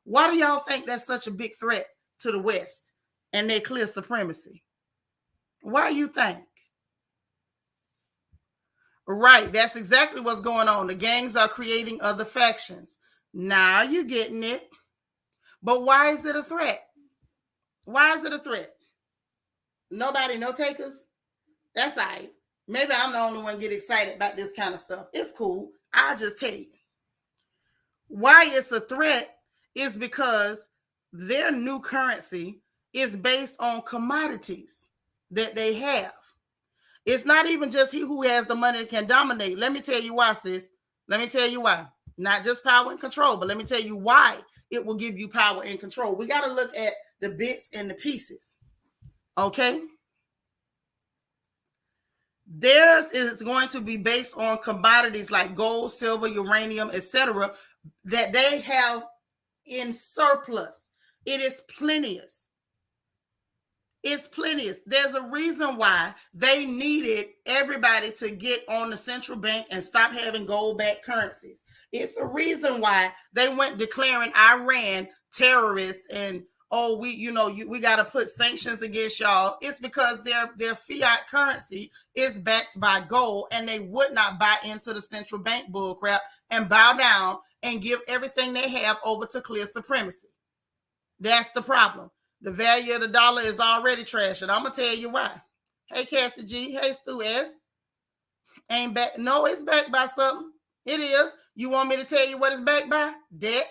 Why do y'all think that's such a big threat to the West and their clear supremacy? Why you think? Right, that's exactly what's going on. The gangs are creating other factions. Now you're getting it. But why is it a threat? Why is it a threat? Nobody, no takers? That's all right. Maybe I'm the only one get excited about this kind of stuff. It's cool. I'll just tell you. Why it's a threat is because their new currency is based on commodities that they have. It's not even just he who has the money that can dominate. Let me tell you why, sis. Let me tell you why. Not just power and control, but let me tell you why it will give you power and control. We got to look at the bits and the pieces. Okay? Theirs is going to be based on commodities like gold, silver, uranium, etc., that they have in surplus. It is plenteous. It's plenteous. There's a reason why they needed everybody to get on the central bank and stop having gold-backed currencies. It's a reason why they went declaring Iran terrorists and we got to put sanctions against y'all. It's because their fiat currency is backed by gold, and they would not buy into the central bank bullcrap and bow down and give everything they have over to clear supremacy. That's the problem. The value of the dollar is already trash, and I'm gonna tell you why. Hey, Cassie G. Hey, Stu S. Ain't back. No, it's backed by something. It is. You want me to tell you what it's backed by? Debt.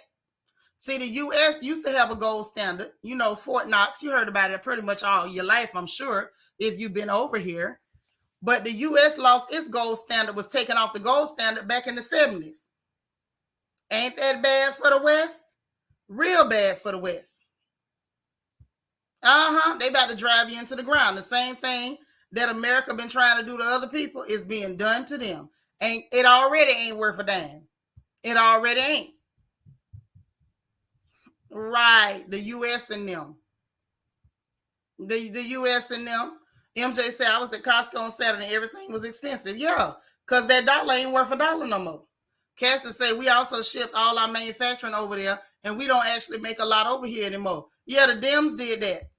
See, the U.S. used to have a gold standard. Fort Knox. You heard about it pretty much all your life, I'm sure, if you've been over here. But the U.S. lost its gold standard, was taken off the gold standard back in the 70s. Ain't that bad for the West? Real bad for the West. They about to drive you into the ground. The same thing that America been trying to do to other people is being done to them. It already ain't worth a damn. It already ain't. Right. The U.S. and them. The U.S. and them. MJ said, I was at Costco on Saturday. Everything was expensive. Yeah. because that dollar ain't worth a dollar no more. Cassie say we also shipped all our manufacturing over there, and we don't actually make a lot over here anymore. Yeah, the Dems did that.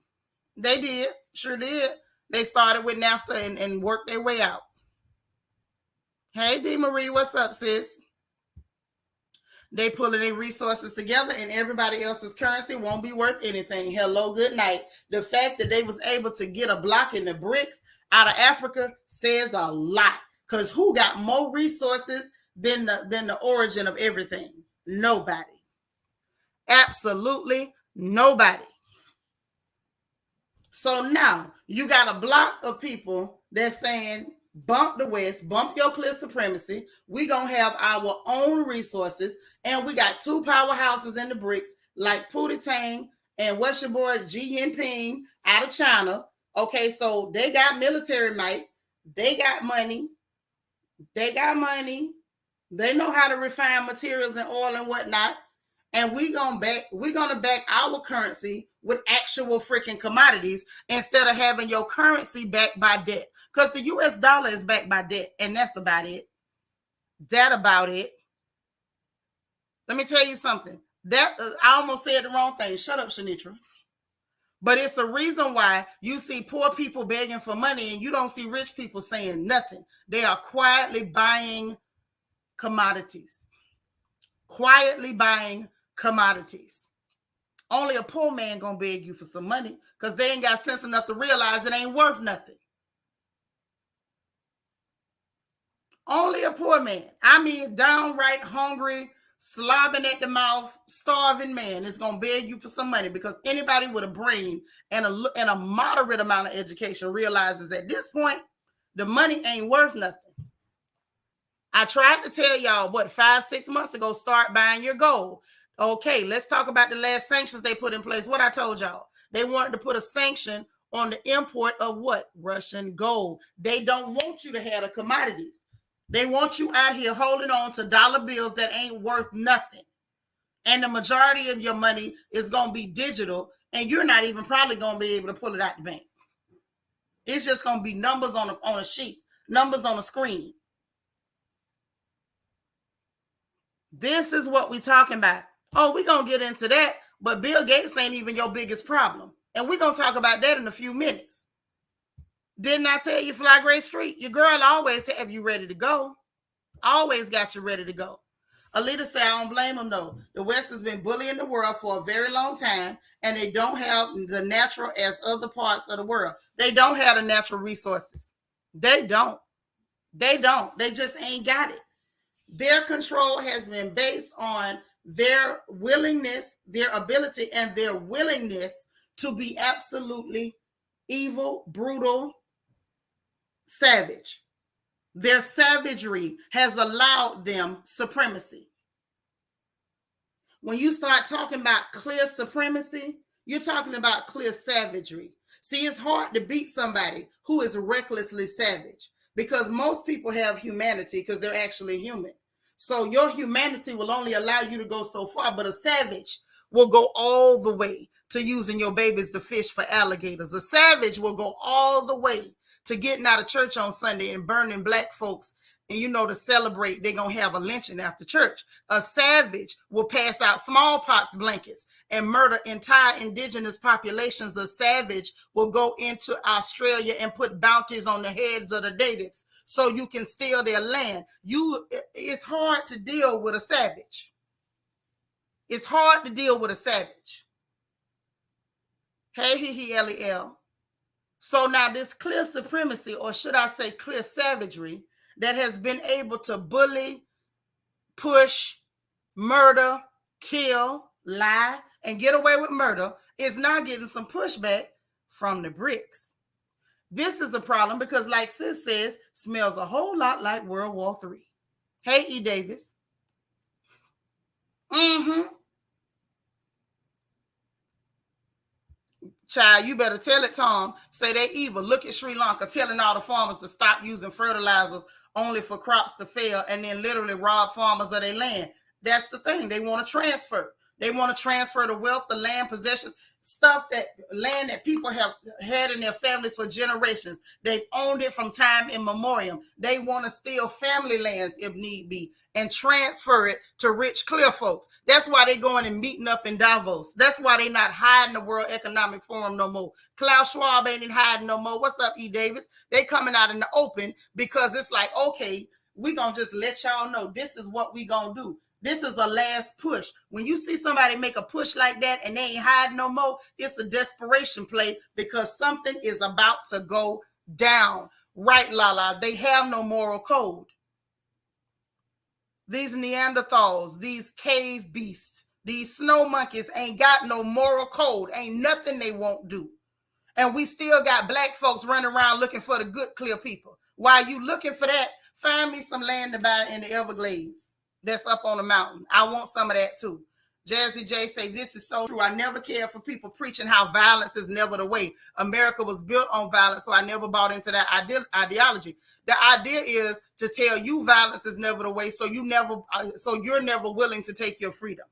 They did, sure did. They started with NAFTA and worked their way out. Hey, D. Marie, what's up, sis? They pulling their resources together and everybody else's currency won't be worth anything. Hello, good night. The fact that they was able to get a block in the BRICS out of Africa says a lot. Because who got more resources than the origin of everything? Nobody. Absolutely nobody. So now you got a block of people that's saying, bump the West, bump your clear supremacy. We gonna have our own resources, and we got two powerhouses in the BRICS, like Pootie Tang and what's your boy Xi Jinping out of China. Okay, so they got military might, they got money, they know how to refine materials and oil and whatnot. And we're gonna back our currency with actual freaking commodities instead of having your currency backed by debt. Because the US dollar is backed by debt, and that's about it. That about it. Let me tell you something. I almost said the wrong thing. Shut up, Shanitra. But it's the reason why you see poor people begging for money and you don't see rich people saying nothing. They are quietly buying commodities. Quietly buying commodities. Only a poor man gonna beg you for some money because they ain't got sense enough to realize it ain't worth nothing. Only a poor man. I mean, downright hungry, slobbing at the mouth, starving man is gonna beg you for some money because anybody with a brain and a moderate amount of education realizes at this point the money ain't worth nothing. I tried to tell y'all 5-6 months ago, start buying your gold. Okay, let's talk about the last sanctions they put in place. What I told y'all, they wanted to put a sanction on the import of what? Russian gold. They don't want you to have the commodities. They want you out here holding on to dollar bills that ain't worth nothing. And the majority of your money is going to be digital, and you're not even probably going to be able to pull it out the bank. It's just going to be numbers on a sheet, numbers on a screen. This is what we're talking about. Oh, we're going to get into that, but Bill Gates ain't even your biggest problem. And we're going to talk about that in a few minutes. Didn't I tell you, Fly Gray Street? Your girl always have you ready to go. Always got you ready to go. Alita said, I don't blame them, though. The West has been bullying the world for a very long time, and they don't have the natural as other parts of the world. They don't have the natural resources. They don't. They just ain't got it. Their control has been based on their willingness, their ability, and their willingness to be absolutely evil, brutal, savage. Their savagery has allowed them supremacy. When you start talking about clear supremacy, you're talking about clear savagery. See, it's hard to beat somebody who is recklessly savage because most people have humanity because they're actually human. So your humanity will only allow you to go so far, but a savage will go all the way to using your babies to fish for alligators. A savage will go all the way to getting out of church on Sunday and burning black folks. And to celebrate, they're going to have a lynching after church. A savage will pass out smallpox blankets and murder entire indigenous populations. A savage will go into Australia and put bounties on the heads of the natives so you can steal their land. It's hard to deal with a savage. It's hard to deal with a savage. Hey, L-E-L. So now this clear supremacy, or should I say clear savagery, that has been able to bully, push, murder, kill, lie, and get away with murder is now getting some pushback from the BRICS. This is a problem because, like Sis says, smells a whole lot like World War III. Hey, E. Davis. Child, you better tell it, Tom. Say they evil. Look at Sri Lanka telling all the farmers to stop using fertilizers only for crops to fail and then literally rob farmers of their land. That's the thing. They want to transfer. They want to transfer the wealth, the land, possessions, land that people have had in their families for generations. They've owned it from time immemorial. They want to steal family lands if need be and transfer it to rich, clear folks. That's why they going and meeting up in Davos. That's why they not hiding the World Economic Forum no more. Klaus Schwab ain't hiding no more. What's up, E. Davis? They coming out in the open because it's like, okay, we gonna just let y'all know this is what we gonna do. This is a last push. When you see somebody make a push like that and they ain't hiding no more, it's a desperation play because something is about to go down. Right, Lala? They have no moral code. These Neanderthals, these cave beasts, these snow monkeys ain't got no moral code. Ain't nothing they won't do. And we still got black folks running around looking for the good, clear people. While you looking for that, find me some land to buy in the Everglades that's up on the mountain. I want some of that too. Jazzy J say, this is so true. I never cared for people preaching how violence is never the way. America was built on violence, so I never bought into that ideology. The idea is to tell you violence is never the way, so you're never willing to take your freedom.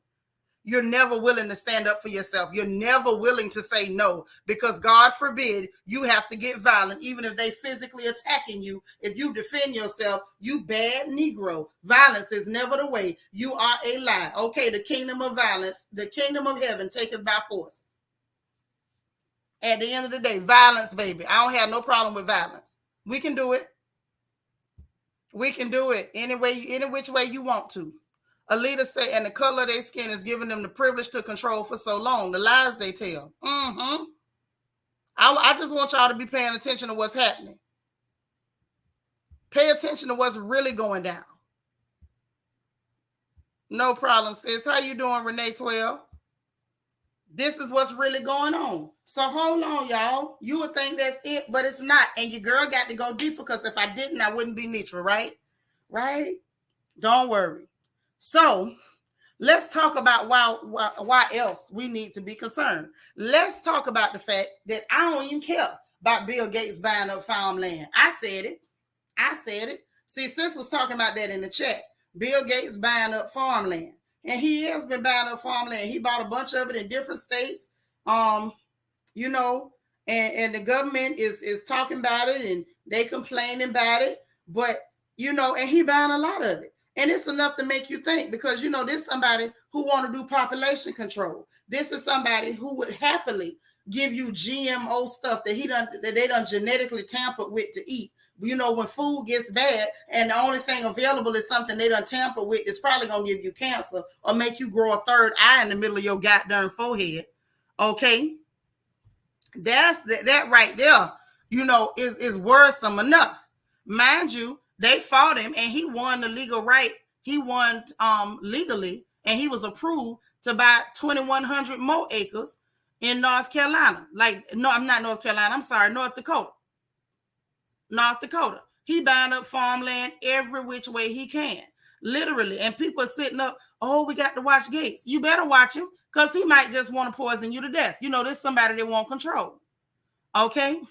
You're never willing to stand up for yourself. You're never willing to say no because God forbid you have to get violent, even if they physically attacking you. If you defend yourself, you bad Negro. Violence is never the way. You are a lie. Okay, the kingdom of violence, the kingdom of heaven taketh by force. At the end of the day, violence, baby. I don't have no problem with violence. We can do it. We can do it any which way you want to. Alita say, and the color of their skin is giving them the privilege to control for so long. The lies they tell. I just want y'all to be paying attention to what's happening. Pay attention to what's really going down. No problem, sis. How you doing, Renee 12? This is what's really going on. So hold on, y'all. You would think that's it, but it's not. And your girl got to go deeper because if I didn't, I wouldn't be neutral, right? Right? Don't worry. So let's talk about why else we need to be concerned. Let's talk about the fact that I don't even care about Bill Gates buying up farmland. I said it. See, sis was talking about that in the chat. Bill Gates buying up farmland. And he has been buying up farmland. He bought a bunch of it in different states. And the government is talking about it and they complaining about it. But, and he buying a lot of it. And it's enough to make you think because, this is somebody who want to do population control. This is somebody who would happily give you GMO stuff that they done genetically tampered with to eat. When food gets bad and the only thing available is something they done tampered with, it's probably going to give you cancer or make you grow a third eye in the middle of your goddamn forehead. Okay? That right there, is worrisome enough. Mind you, they fought him and he won the legal right. He won legally and he was approved to buy 2,100 more acres in North Carolina. I'm not North Carolina. I'm sorry, North Dakota. North Dakota. He buying up farmland every which way he can. Literally. And people are sitting up, we got to watch Gates. You better watch him because he might just want to poison you to death. There's somebody that won't control. Okay?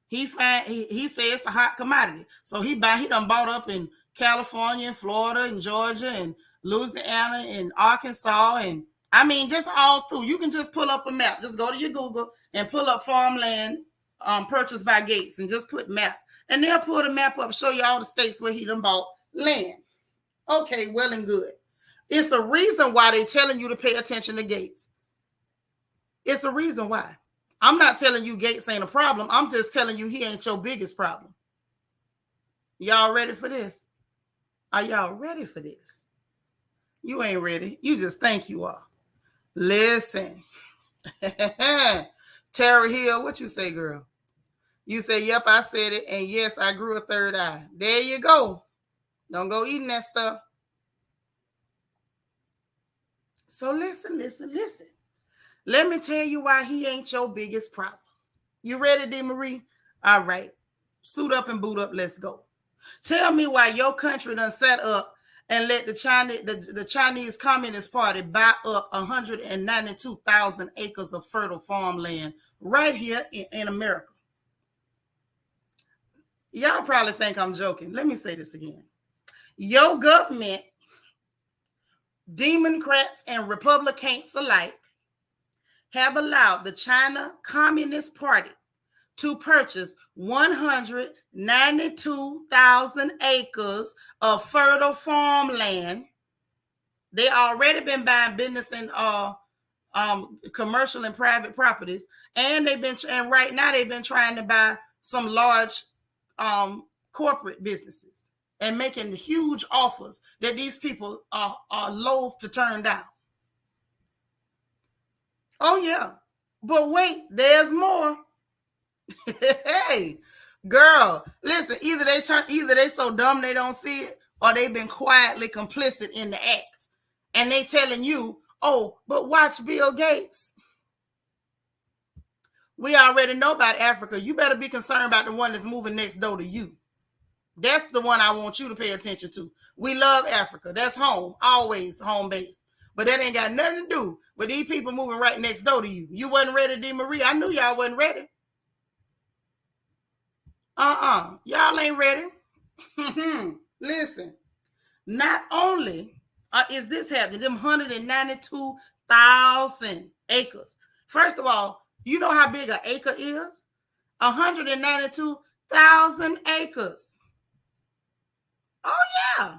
He said it's a hot commodity. So he done bought up in California and Florida and Georgia and Louisiana and Arkansas and just all through. You can just pull up a map. Just go to your Google and pull up farmland purchased by Gates and just put map. And they'll pull the map up, show you all the states where he done bought land. Okay, well and good. It's a reason why they're telling you to pay attention to Gates. It's a reason why. I'm not telling you Gates ain't a problem. I'm just telling you he ain't your biggest problem. Y'all ready for this? Are y'all ready for this? You ain't ready. You just think you are. Listen. Tara Hill, what you say, girl? You say, yep, I said it. And yes, I grew a third eye. There you go. Don't go eating that stuff. So listen. Let me tell you why he ain't your biggest problem. You ready, D. Marie? All right. Suit up and boot up. Let's go. Tell me why your country done set up and let the Chinese Communist Party buy up 192,000 acres of fertile farmland right here in America. Y'all probably think I'm joking. Let me say this again. Your government Democrats and Republicans alike have allowed the China Communist Party to purchase 192,000 acres of fertile farmland. They already been buying business and commercial and private properties, and right now they've been trying to buy some large corporate businesses and making huge offers that these people are loath to turn down. Oh yeah, but wait, there's more. Hey, girl, listen. Either they so dumb they don't see it, or they've been quietly complicit in the act, and they telling you, "Oh, but watch Bill Gates." We already know about Africa. You better be concerned about the one that's moving next door to you. That's the one I want you to pay attention to. We love Africa. That's home, always home base. But that ain't got nothing to do with these people moving right next door to you. You wasn't ready, D. Marie. I knew y'all wasn't ready. Y'all ain't ready. Listen, not only is this happening, them 192,000 acres. First of all, you know how big an acre is? 192,000 acres. Oh, yeah.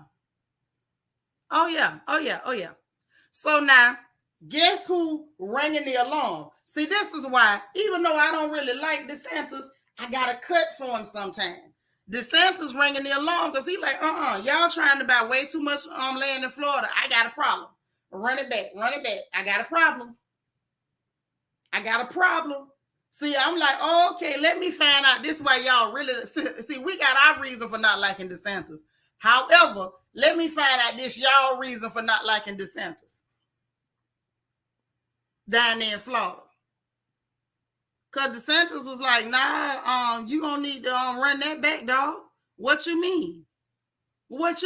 Oh, yeah. Oh, yeah. Oh, yeah. So now, guess who ringing the alarm? See, this is why, even though I don't really like DeSantis, I got to cut for him sometime. DeSantis ringing the alarm because he like, y'all trying to buy way too much land in Florida. I got a problem. Run it back. I got a problem. See, I'm like, oh, okay, let me find out. This is why y'all really, see, we got our reason for not liking DeSantis. However, let me find out this y'all reason for not liking DeSantis down there in Florida. Because DeSantis was like, nah, you gonna need to run that back, dog. What you mean? What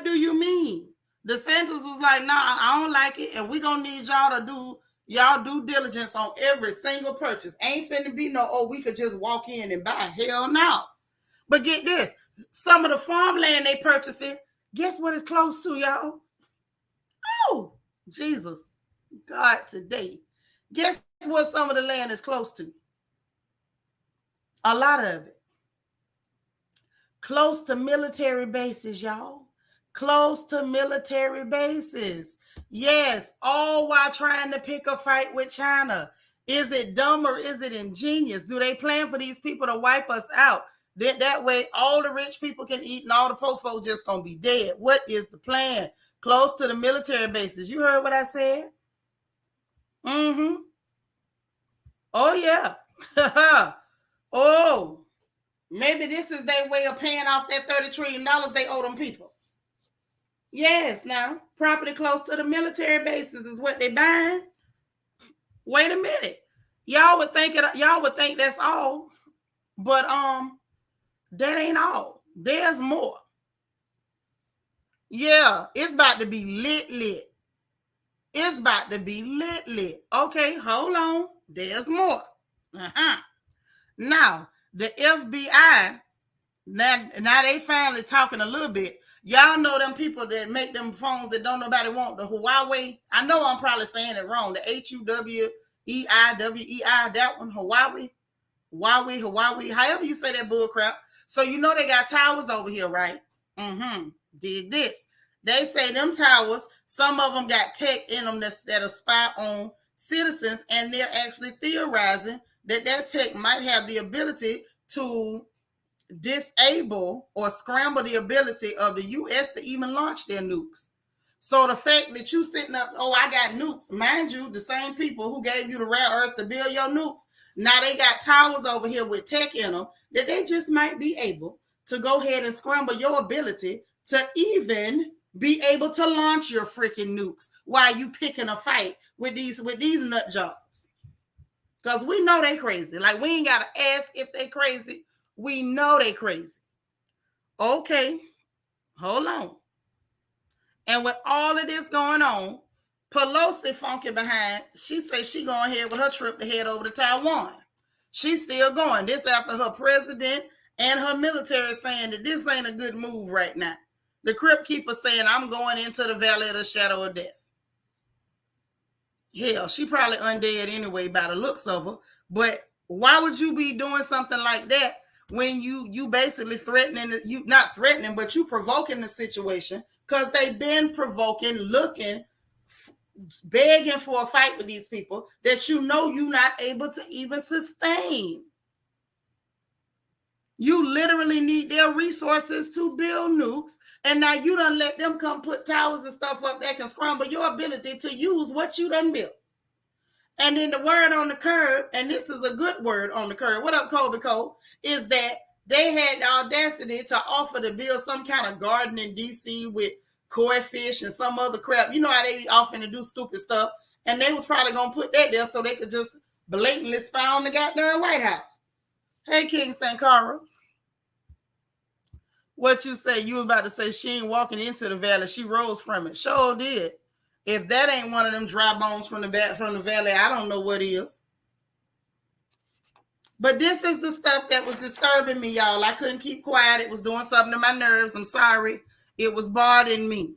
do you mean? DeSantis was like, nah, I don't like it, and we gonna need y'all to do y'all due diligence on every single purchase. Ain't finna be no, oh, we could just walk in and buy. Hell no. But get this, some of the farmland they purchasing, guess what it's close to, y'all? Oh, Jesus, God, today. Guess what some of the land is close to? A lot of it. Close to military bases, y'all. Close to military bases. Yes, all while trying to pick a fight with China. Is it dumb or is it ingenious? Do they plan for these people to wipe us out? That way, all the rich people can eat and all the poor folks just going to be dead. What is the plan? Close to the military bases. You heard what I said? Mm-hmm. Oh, yeah. Oh, maybe this is their way of paying off that $30 trillion they owe them people. Yes, now, property close to the military bases is what they buying. Wait a minute. Y'all would think that's all, but that ain't all. There's more. Yeah, it's about to be lit. It's about to be lit. Okay, hold on. There's more. Now, the FBI, now they finally talking a little bit. Y'all know them people that make them phones that don't nobody want, the Huawei. I know I'm probably saying it wrong. The Huawei, that one, Huawei, however you say that bull crap. So you know they got towers over here, right? Dig this. They say them towers, some of them got tech in them that'll spy on citizens, and they're actually theorizing that tech might have the ability to disable or scramble the ability of the U.S. to even launch their nukes. So the fact that you sitting up, oh, I got nukes, mind you, the same people who gave you the rare earth to build your nukes, now they got towers over here with tech in them that they just might be able to go ahead and scramble your ability to even be able to launch your freaking nukes while you picking a fight with these nut jobs. Because we know they crazy. Like, we ain't got to ask if they crazy. We know they crazy. Okay, hold on. And with all of this going on, Pelosi funky behind, she says she going ahead with her trip to head over to Taiwan. She's still going. This after her president and her military saying that this ain't a good move right now. The crypt keeper saying, I'm going into the valley of the shadow of death. Hell, she probably undead anyway by the looks of her. But why would you be doing something like that when you basically threatening, you not threatening, but you provoking the situation? Because they've been provoking, looking, begging for a fight with these people that you know you're not able to even sustain. You literally need their resources to build nukes, and now you done let them come put towers and stuff up that can scramble your ability to use what you done built. And then the word on the curb, and this is a good word on the curb, what up, Kobe Cole, is that they had the audacity to offer to build some kind of garden in D.C. with koi fish and some other crap. You know how they be offering to do stupid stuff, and they was probably going to put that there so they could just blatantly spy on the goddamn White House. Hey, King Sankara. What you say? You was about to say she ain't walking into the valley. She rose from it. Sure did. If that ain't one of them dry bones from the valley, I don't know what is. But this is the stuff that was disturbing me, y'all. I couldn't keep quiet. It was doing something to my nerves. I'm sorry. It was bothering me.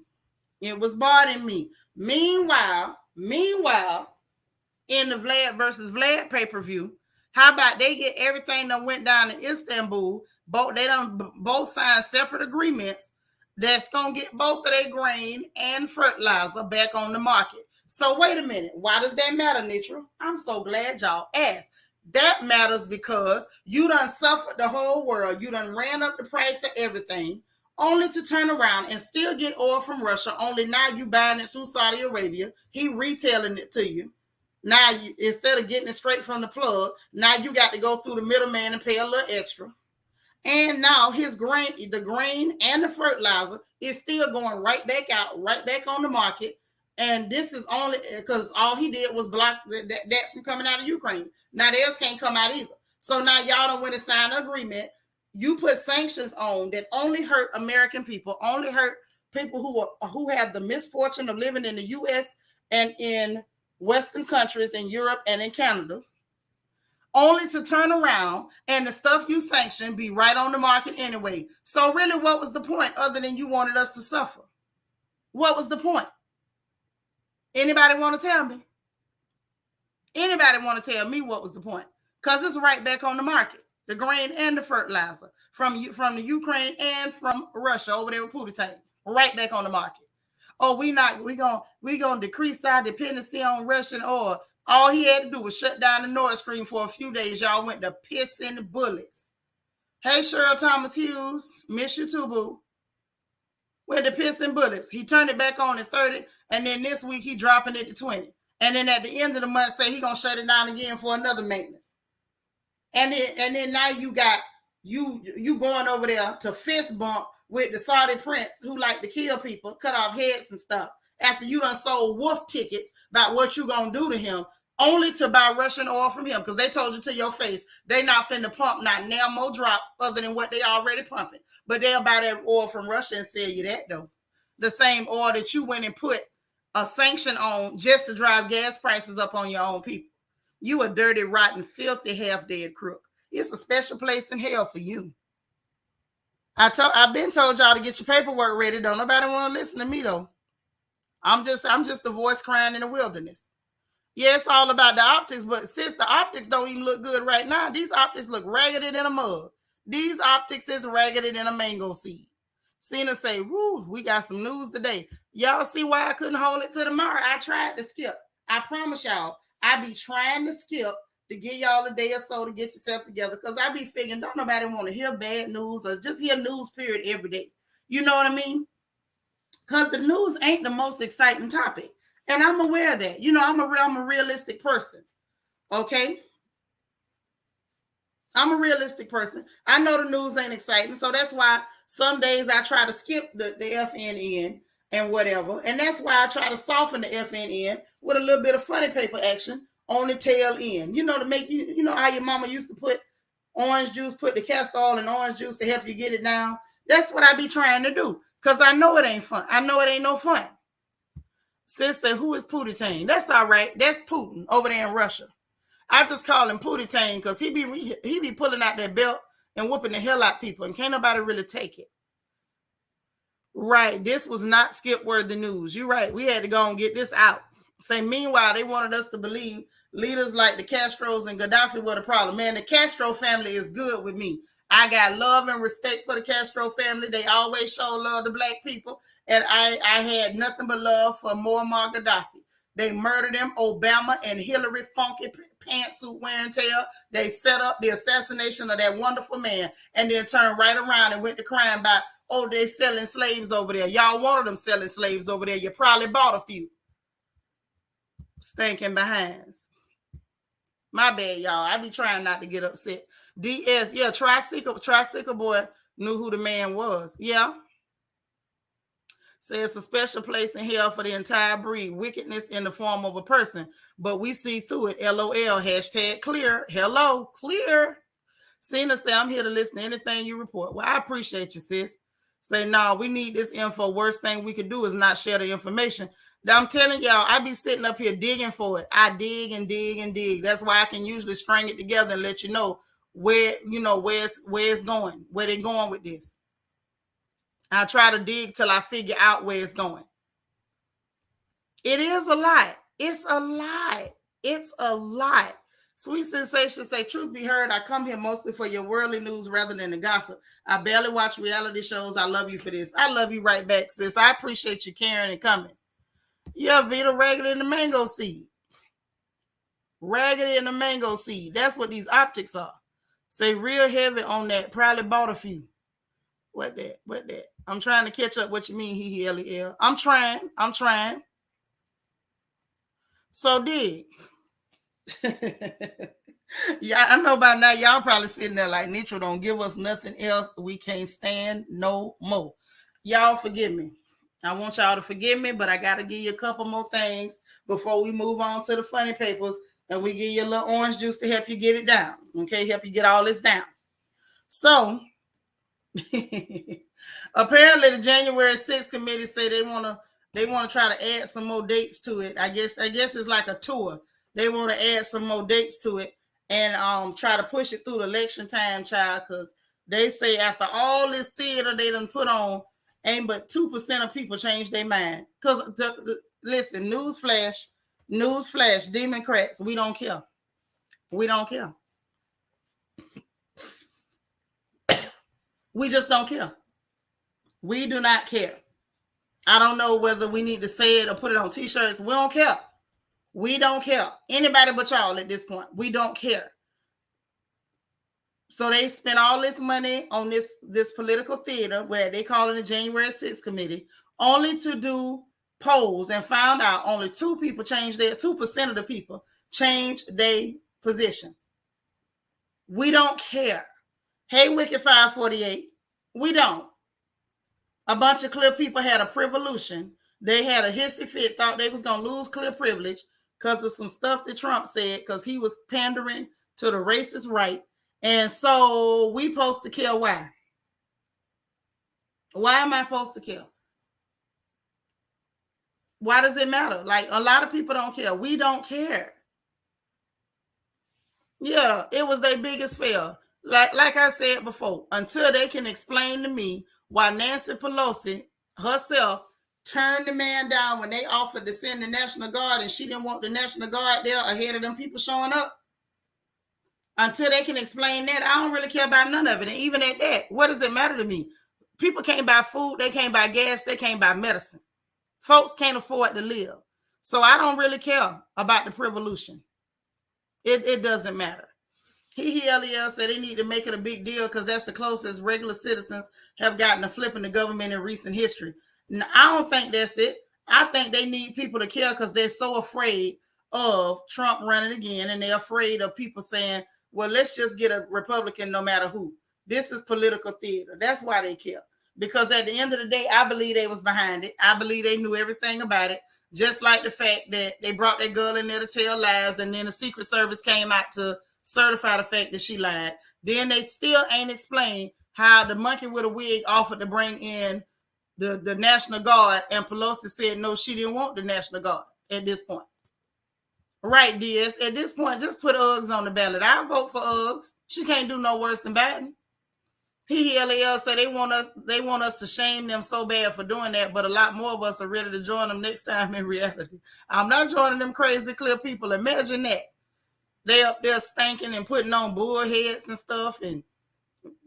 It was bothering me. Meanwhile, in the Vlad versus Vlad pay-per-view, how about they get everything that went down in Istanbul? They done both signed separate agreements that's gonna get both of their grain and fertilizer back on the market. So wait a minute, why does that matter, Nitra? I'm so glad y'all asked. That matters because you done suffered the whole world. You done ran up the price of everything, only to turn around and still get oil from Russia. Only now you buying it through Saudi Arabia. He retailing it to you. Now, instead of getting it straight from the plug, now you got to go through the middleman and pay a little extra. And now the grain and the fertilizer is still going right back out, right back on the market. And this is only because all he did was block that from coming out of Ukraine. Now theirs can't come out either. So now y'all don't want to sign an agreement. You put sanctions on that only hurt American people, only hurt people who have the misfortune of living in the U.S. and in Western countries, in Europe and in Canada, only to turn around and the stuff you sanction be right on the market anyway. So really, what was the point other than you wanted us to suffer? What was the point? Anybody want to tell me? Anybody want to tell me what was the point? Because it's right back on the market. The grain and the fertilizer from the Ukraine and from Russia over there with Putin, right back on the market. Oh, we gonna decrease our dependency on Russian oil. All he had to do was shut down the Nord Stream for a few days. Y'all went to pissing bullets. Hey, Cheryl Thomas Hughes, miss you too, boo. Went to pissing bullets. He turned it back on at 30, and then this week he dropping it to 20. And then at the end of the month, say he gonna shut it down again for another maintenance. And then now you got you going over there to fist bump with the Saudi prince who like to kill people, cut off heads and stuff, after you done sold wolf tickets about what you gonna do to him, only to buy Russian oil from him, because they told you to your face they not finna pump not now more drop other than what they already pumping. But they'll buy that oil from Russia and sell you that though. The same oil that you went and put a sanction on just to drive gas prices up on your own people. You a dirty, rotten, filthy, half-dead crook. It's a special place in hell for you. I've been told y'all to get your paperwork ready. Don't nobody want to listen to me though. I'm just the voice crying in the wilderness. Yeah, it's all about the optics, but since the optics don't even look good right now, these optics look raggedy than a mug. These optics is raggedy than a mango seed. Cena say, woo, we got some news today. Y'all see why I couldn't hold it to tomorrow? I tried to skip. I promise y'all, I be trying to skip to give y'all a day or so to get yourself together, because I be figuring don't nobody want to hear bad news or just hear news period every day. You know what I mean? Because the news ain't the most exciting topic. And I'm aware of that. You know, I'm a realistic person. Okay? I'm a realistic person. I know the news ain't exciting. So that's why some days I try to skip the FNN and whatever. And that's why I try to soften the FNN with a little bit of funny paper action on the tail end. You know, to make you know how your mama used to put orange juice, put the castor oil in orange juice to help you get it down. That's what I be trying to do. Because I know it ain't fun. I know it ain't no fun. Sis said, who is Putin? That's all right. That's Putin over there in Russia. I just call him Putin because he be pulling out that belt and whooping the hell out people, and can't nobody really take it. Right. This was not skip worthy news. You're right. We had to go and get this out. Say, meanwhile, they wanted us to believe leaders like the Castros and Gaddafi were the problem. Man, the Castro family is good with me. I got love and respect for the Castro family. They always show love to black people. And I had nothing but love for Muammar Gaddafi. They murdered him, Obama and Hillary funky pantsuit wearing tail. They set up the assassination of that wonderful man and then turned right around and went to crying about, oh, they selling slaves over there. Y'all wanted them selling slaves over there. You probably bought a few. Stinking behinds. My bad, y'all. I be trying not to get upset. DS, yeah, Tricycle Boy knew who the man was. Yeah. Say it's a special place in hell for the entire breed. Wickedness in the form of a person. But we see through it. LOL. Hashtag clear. Hello. Clear. Cena say, I'm here to listen to anything you report. Well, I appreciate you, sis. Say, no, we need this info. Worst thing we could do is not share the information. I'm telling y'all, I be sitting up here digging for it. I dig and dig and dig. That's why I can usually string it together and let you know where it's going, where they're going with this. I try to dig till I figure out where it's going. It is a lot. It's a lot. It's a lot. Sweet Sensation say, truth be heard, I come here mostly for your worldly news rather than the gossip. I barely watch reality shows. I love you for this. I love you right back, sis. I appreciate you caring and coming. Yeah, Vita, raggedy in the mango seed. Raggedy in the mango seed. That's what these optics are. Say real heavy on that. Probably bought a few. What that? I'm trying to catch up what you mean, L. I'm trying. So dig. Yeah, I know by now y'all probably sitting there like, Nitro don't give us nothing else. We can't stand no more. Y'all forgive me. I want y'all to forgive me, but I got to give you a couple more things before we move on to the funny papers and we give you a little orange juice to help you get it down. Okay, help you get all this down. So, apparently the January 6th committee say they want to try to add some more dates to it. I guess it's like a tour. They want to add some more dates to it and try to push it through the election time, child, because they say after all this theater they done put on, ain't but 2% of people change their mind. Because, listen, newsflash, Democrats, we don't care. We don't care. We just don't care. We do not care. I don't know whether we need to say it or put it on t-shirts. We don't care. We don't care. Anybody but y'all at this point. We don't care. So they spent all this money on this political theater, where they call it the January 6th committee, only to do polls and found out only 2% of the people changed their position. We don't care. Hey, Wicked 548, we don't. A bunch of clear people had a privolution. They had a hissy fit, thought they was going to lose clear privilege because of some stuff that Trump said, because he was pandering to the racist right. And so we supposed to kill. Why? Why am I supposed to kill? Why does it matter? Like, a lot of people don't care. We don't care. Yeah, it was their biggest fail. Like I said before, until they can explain to me why Nancy Pelosi herself turned the man down when they offered to send the National Guard and she didn't want the National Guard there ahead of them people showing up. Until they can explain that, I don't really care about none of it. And even at that, what does it matter to me? People can't buy food, they can't buy gas, they can't buy medicine. Folks can't afford to live. So I don't really care about the privolution. It doesn't matter. LEL said they need to make it a big deal because that's the closest regular citizens have gotten to flipping the government in recent history. Now, I don't think that's it. I think they need people to care because they're so afraid of Trump running again, and they're afraid of people saying, well, let's just get a Republican no matter who. This is political theater. That's why they care. Because at the end of the day, I believe they was behind it. I believe they knew everything about it. Just like the fact that they brought that girl in there to tell lies, and then the Secret Service came out to certify the fact that she lied. Then they still ain't explained how the monkey with a wig offered to bring in the National Guard, and Pelosi said no, she didn't want the National Guard at this point. Right, Diaz. At this point, just put Uggs on the ballot. I vote for Uggs. She can't do no worse than Biden. LEL say they want us to shame them so bad for doing that, but a lot more of us are ready to join them next time in reality. I'm not joining them crazy clear people. Imagine that. They up there stinking and putting on bullheads and stuff and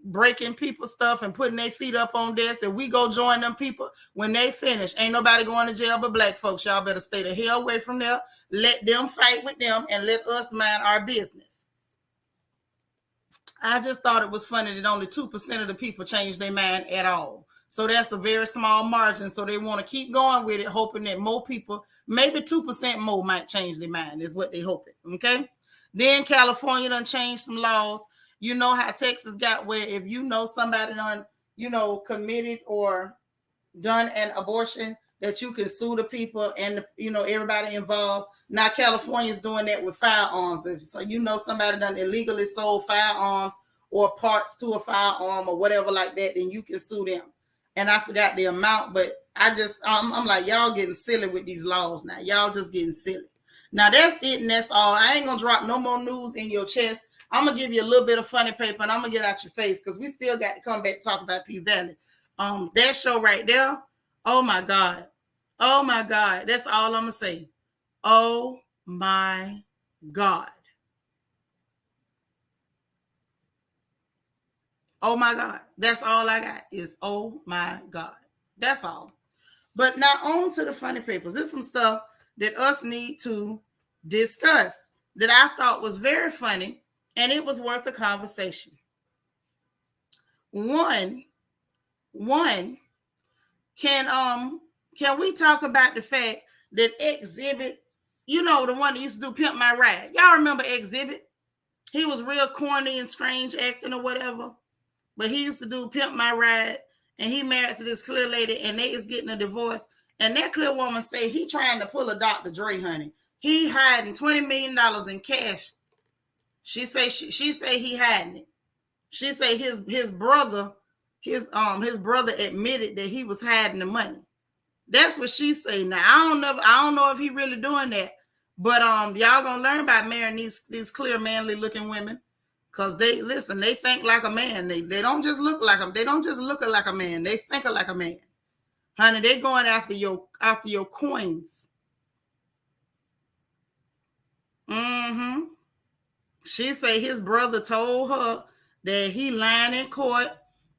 breaking people's stuff and putting their feet up on desks, and we go join them people when they finish. Ain't nobody going to jail but black folks. Y'all better stay the hell away from there. Let them fight with them and let us mind our business. I just thought it was funny that only 2% of the people changed their mind at all. So that's a very small margin. So they want to keep going with it, hoping that more people, maybe 2% more, might change their mind, is what they hoping. Okay. Then California done changed some laws. You know how Texas got where if you know somebody done, committed or done an abortion, that you can sue the people and everybody involved. Now California's doing that with firearms. So somebody done illegally sold firearms or parts to a firearm or whatever like that, then you can sue them. And I forgot the amount, but I'm like, y'all getting silly with these laws now. Y'all just getting silly. Now that's it, and that's all. I ain't gonna drop no more news in your chest. I'm gonna give you a little bit of funny paper, and I'm gonna get out your face because we still got to come back and talk about P Valley. That show right there. Oh my God. Oh my God. That's all I'm gonna say. Oh my God. Oh my God. That's all I got is oh my God. That's all. But now on to the funny papers. There's some stuff that us need to discuss that I thought was very funny, and it was worth a conversation. One, can we talk about the fact that Exhibit, the one that used to do Pimp My Ride? Y'all remember Exhibit? He was real corny and strange acting or whatever, but he used to do Pimp My Ride, and he married to this clear lady, and they is getting a divorce. And that clear woman say he trying to pull a Dr. Dre, honey. He hiding $20 million in cash. She say he hiding it. She say his brother admitted that he was hiding the money. That's what she say. Now I don't know if he really doing that, but y'all gonna learn about marrying these clear manly looking women, cause they think like a man. They don't just look like them. They don't just look like a man. They think like a man, honey. They going after your coins. Mm-hmm. She say his brother told her that he lying in court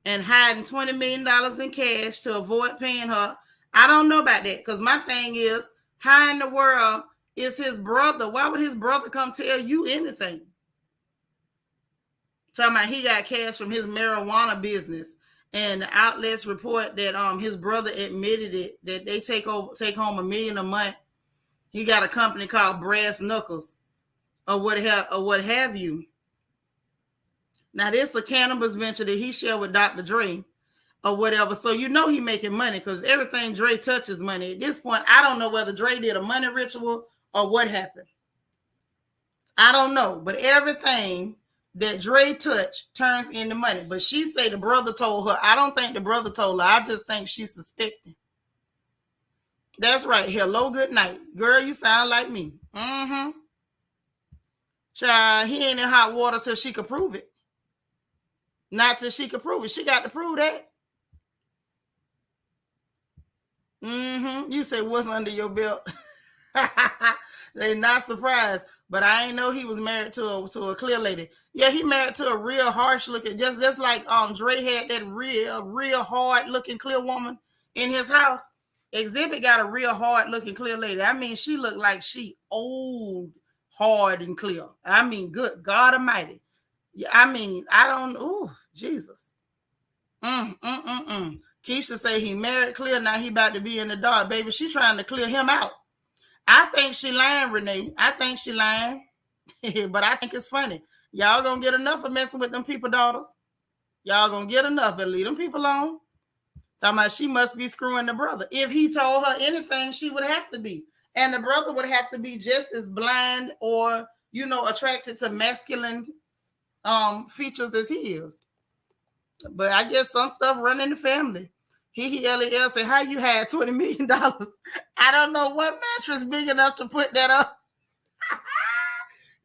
and hiding $20 million in cash to avoid paying her. I don't know about that, because my thing is, how in the world is his brother? Why would his brother come tell you anything? Talking about he got cash from his marijuana business, and the outlets report that his brother admitted it, that they take home $1 million a month. He got a company called Brass Knuckles, or what have you. Now this is a cannabis venture that he shared with Dr. Dre or whatever. So he making money, because everything Dre touches money. At this point, I don't know whether Dre did a money ritual or what happened. I don't know, but everything that Dre touched turns into money. But she say the brother told her. I don't think the brother told her. I just think she's suspecting. That's right. Hello, good night. Girl, you sound like me. Mm-hmm. Child, he ain't in hot water till she could prove it. Not till she could prove it. She got to prove that. Mm-hmm. You say, what's under your belt? They not surprised. But I ain't know he was married to a clear lady. Yeah, he married to a real harsh looking, just like Dre had that real hard looking clear woman in his house. Exhibit got a real hard looking clear lady. I mean, she looked like she old, hard and clear. I mean, good God Almighty. Yeah, I mean, I don't. Ooh, Jesus. Keisha say he married clear. Now he about to be in the dark, baby. She trying to clear him out. I think she lying, Renee. I think she lying. But I think it's funny. Y'all gonna get enough of messing with them people, daughters. Y'all gonna get enough, but leave them people alone. Talking about she must be screwing the brother. If he told her anything, she would have to be. And the brother would have to be just as blind or, attracted to masculine features as he is. But I guess some stuff run in the family. LEL say, how you had $20 million? I don't know what mattress big enough to put that up.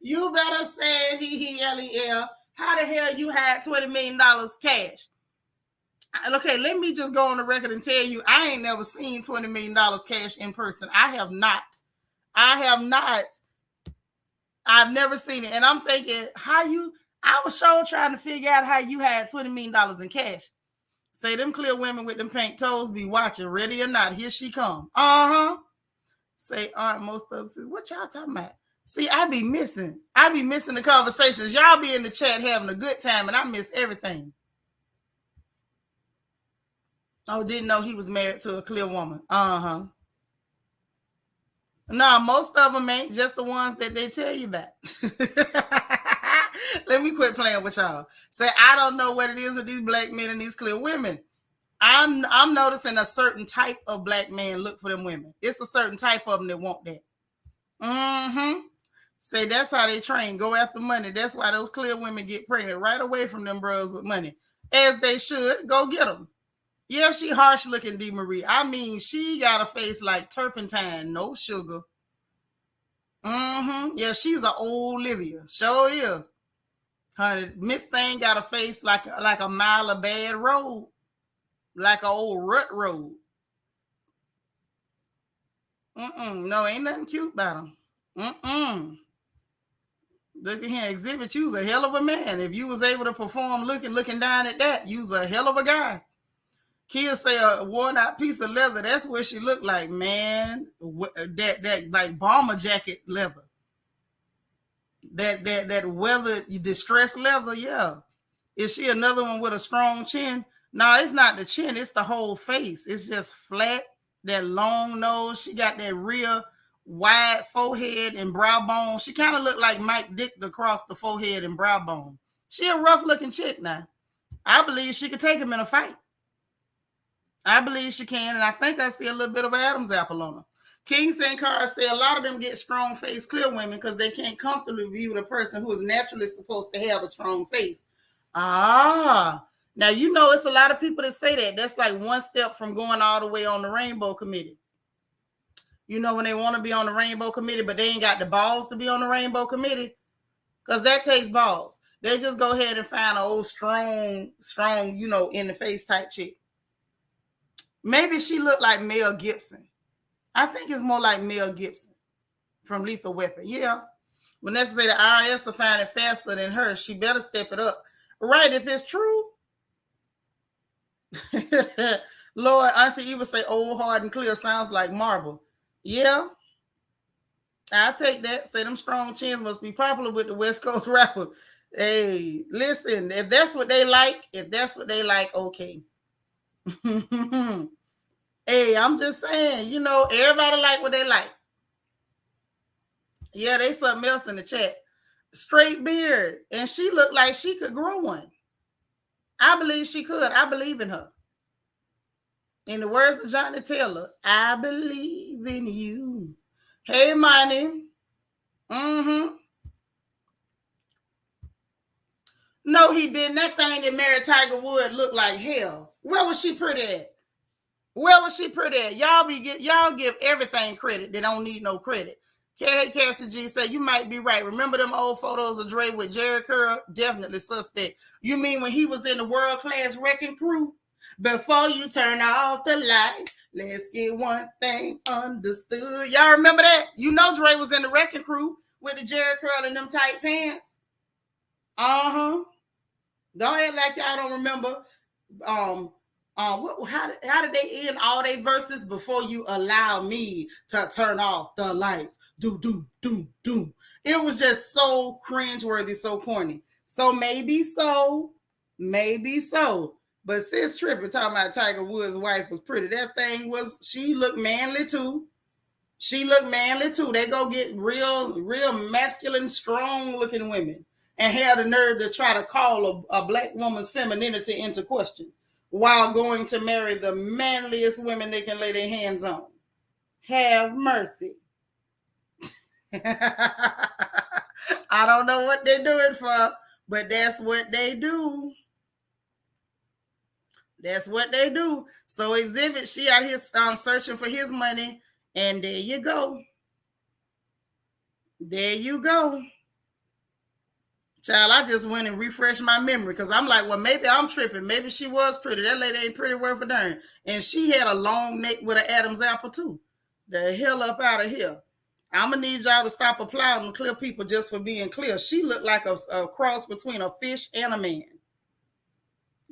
You better say LEL. How the hell you had $20 million cash? Okay, let me just go on the record and tell you, I ain't never seen $20 million cash in person. I have not. I have not. I've never seen it. And I'm thinking, I was sure trying to figure out how you had $20 million in cash. Say them clear women with them pink toes be watching, ready or not. Here she come. Say, aren't most of them? What y'all talking about? See, I be missing the conversations. Y'all be in the chat having a good time, and I miss everything. Oh, didn't know he was married to a clear woman. No, most of them ain't, just the ones that they tell you about. Let me quit playing with y'all. Say, I don't know what it is with these black men and these clear women. I'm noticing a certain type of black man look for them women. It's a certain type of them that want that. Say that's how they train. Go after money. That's why those clear women get pregnant right away from them bros with money. As they should. Go get them. Yeah, she harsh looking, D. Marie. I mean, she got a face like turpentine, no sugar. Yeah, she's an old Olivia. Sure is. Honey, Miss Thing got a face like a mile of bad road. Like an old rut road. No, ain't nothing cute about them. Look at him, Exhibit. You was a hell of a man. If you was able to perform looking down at that, you was a hell of a guy. Kia say a worn out piece of leather. That's what she looked like, man. That like bomber jacket leather. That weather, distressed leather, yeah. Is she another one with a strong chin? No, it's not the chin. It's the whole face. It's just flat. That long nose. She got that real wide forehead and brow bone. She kind of looked like Mike Dick across the forehead and brow bone. She a rough looking chick now. I believe she could take him in a fight. I believe she can, and I think I see a little bit of Adam's apple on her. King Sankara said a lot of them get strong face clear women because they can't comfortably view the person who is naturally supposed to have a strong face. Now you know it's a lot of people that say that. That's like one step from going all the way on the Rainbow Committee. You know, when they want to be on the Rainbow Committee, but they ain't got the balls to be on the Rainbow Committee, because that takes balls. They just go ahead and find an old strong, in the face type chick. Maybe she looked like Mel Gibson. I think it's more like Mel Gibson from Lethal Weapon. Yeah. When they say the IRS will find it faster than her, she better step it up. Right, if it's true. Lord, Auntie Eva say old, hard, and clear sounds like marble. Yeah. I'll take that. Say them strong chins must be popular with the West Coast rappers. Hey, listen, if that's what they like, okay. Hey, I'm just saying, everybody like what they like. Yeah, they something else in the chat. Straight beard. And she looked like she could grow one. I believe she could. I believe in her. In the words of Johnny Taylor, I believe in you. Hey, Money. No, he didn't. That thing that married Tiger Woods looked like hell. Where was she pretty at? Y'all give everything credit. They don't need no credit. Cassie G said, you might be right. Remember them old photos of Dre with Jerry Curl? Definitely suspect. You mean when he was in the world-class wrecking crew? Before you turn off the lights, let's get one thing understood. Y'all remember that? You know Dre was in the wrecking crew with the Jerry Curl and them tight pants. Don't act like y'all don't remember. How did they end all their verses? Before you allow me to turn off the lights. Do. It was just so cringeworthy, so corny. So maybe so. But sis tripping talking about Tiger Woods' wife was pretty. That thing she looked manly too. They go get real masculine, strong looking women and have the nerve to try to call a black woman's femininity into question while going to marry the manliest women they can lay their hands on. Have mercy. I don't know what they do it for, but that's what they do. So Exhibit, she out here searching for his money, and there you go. Child, I just went and refreshed my memory because I'm like, well, maybe I'm tripping. Maybe she was pretty. That lady ain't pretty worth a darn. And she had a long neck with an Adam's apple, too. The hell up out of here. I'm going to need y'all to stop applauding clear people just for being clear. She looked like a cross between a fish and a man.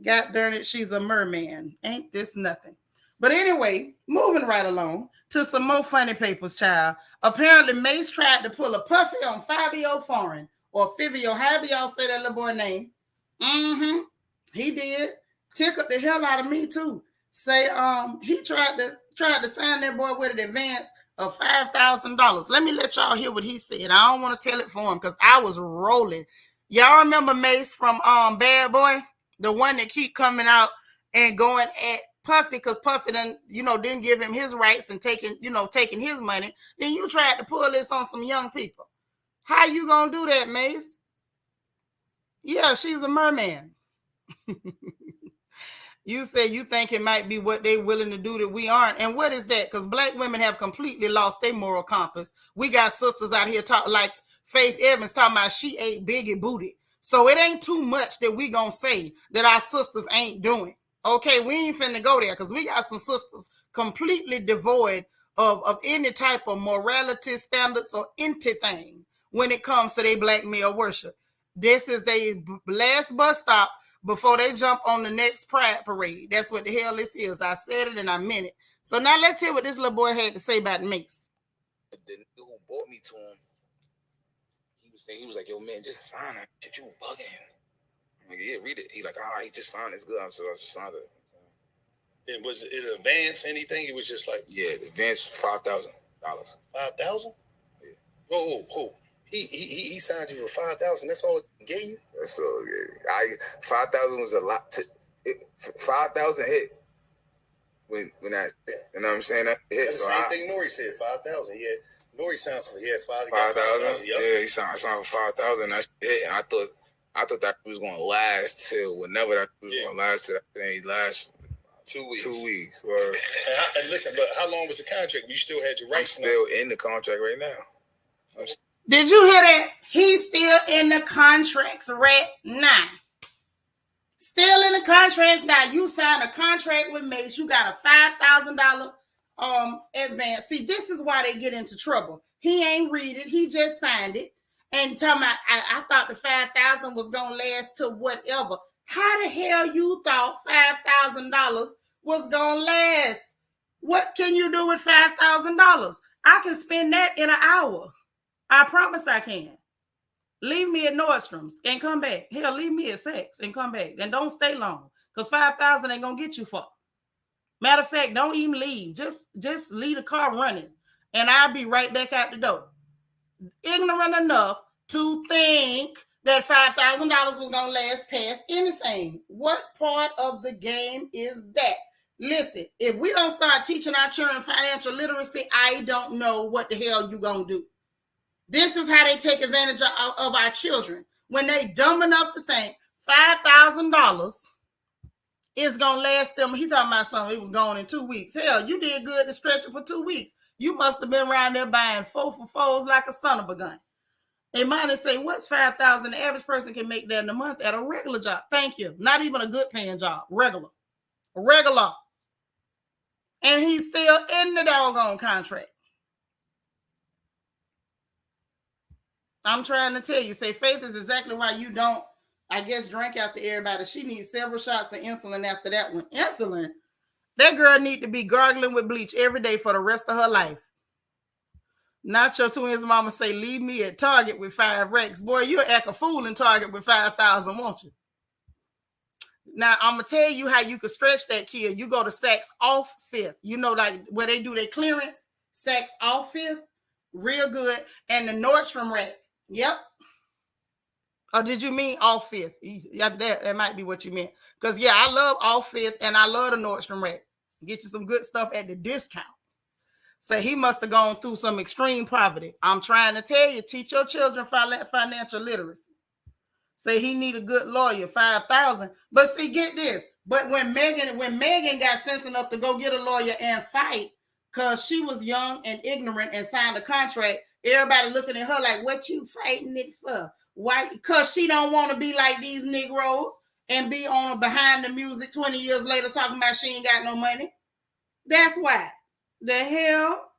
God darn it, she's a merman. Ain't this nothing? But anyway, moving right along to some more funny papers, child. Apparently, Mace tried to pull a Puffy on Fabio Foreign, or Fivio, however y'all say that little boy name. He did. Tickled the hell out of me, too. Say he tried to sign that boy with an advance of $5,000. Let me let y'all hear what he said. I don't want to tell it for him because I was rolling. Y'all remember Mace from Bad Boy? The one that keep coming out and going at Puffy because Puffy didn't give him his rights and taking his money. Then you tried to pull this on some young people. How you gonna do that, Mace? Yeah, she's a merman. You said you think it might be what they willing to do that we aren't. And what is that? Because black women have completely lost their moral compass. We got sisters out here talking like Faith Evans talking about she ate Biggie booty. So it ain't too much that we gonna say that our sisters ain't doing. Okay, we ain't finna go there because we got some sisters completely devoid of any type of morality standards or anything when it comes to their black male worship. This is their last bus stop before they jump on the next pride parade. That's what the hell this is. I said it and I meant it. So now let's hear what this little boy had to say about Mace.
The nigga who bought me to him, he was like, yo, man, just sign it. Shit, you bugging. I'm like, yeah, read it. He like, he just signed it. It's good. So I just signed it.
And was it advance anything? It was just like...
Yeah, the advance $5,000.
5,000?
Yeah.
Whoa. He signed you for 5,000. That's all it gave you?
That's all it gave me. 5,000 was a lot. 5,000 hit. When I, you know what I'm saying? That hit.
That's the same thing Nori said, 5,000. Yeah. Nori signed for
5,000. Yep. Yeah, he signed for 5,000. That's it. And I thought that was gonna last till whenever that was gonna last till. That thing last
2 weeks.
2 weeks.
And listen, but how long was the contract? You still had your rights.
I'm still in the contract right now.
Did you hear that? He's still in the contracts right now. Still in the contracts now. You signed a contract with Mace. You got a $5,000 advance. See, this is why they get into trouble. He ain't read it. He just signed it. And talking about, I thought the 5,000 was gonna last to whatever. How the hell you thought $5,000 was gonna last? What can you do with $5,000? I can spend that in an hour. I promise I can. Leave me at Nordstrom's and come back. Hell, leave me at Saks and come back. And don't stay long. Because 5,000 ain't gonna get you far. Matter of fact, don't even leave. Just leave the car running. And I'll be right back out the door. Ignorant enough to think that $5,000 was gonna last past anything. What part of the game is that? Listen, if we don't start teaching our children financial literacy, I don't know what the hell you gonna do. This is how they take advantage of our children. When they dumb enough to think $5,000 is going to last them. He talking about something. It was gone in 2 weeks. Hell, you did good to stretch it for 2 weeks. You must have been around there buying 4 for 4s like a son of a gun. They might say, what's 5,000? The average person can make that in a month at a regular job. Thank you. Not even a good paying job. Regular. And he's still in the doggone contract. I'm trying to tell you, say Faith is exactly why you don't, I guess, drink after everybody. She needs several shots of insulin after that one. Insulin? That girl need to be gargling with bleach every day for the rest of her life. Not your twins mama say, leave me at Target with 5 racks. Boy, you'll act a fool in Target with 5,000, won't you? Now, I'm going to tell you how you can stretch that kid. You go to Saks off 5th. You know, like where they do their clearance, Saks off 5th, real good. And the Nordstrom rack. Yep. Or did you mean off 5th? Yeah, that might be what you meant. Because, yeah, I love off 5th and I love the Nordstrom rack. Get you some good stuff at the discount. So he must have gone through some extreme poverty. I'm trying to tell you, teach your children financial literacy. Say he need a good lawyer, 5,000. But see, get this. But when Megan got sense enough to go get a lawyer and fight, because she was young and ignorant and signed a contract, Everybody looking at her like, what you fighting it for? Why? Because she don't want to be like these Negroes and be on behind the music 20 years later talking about she ain't got no money. That's why. The hell?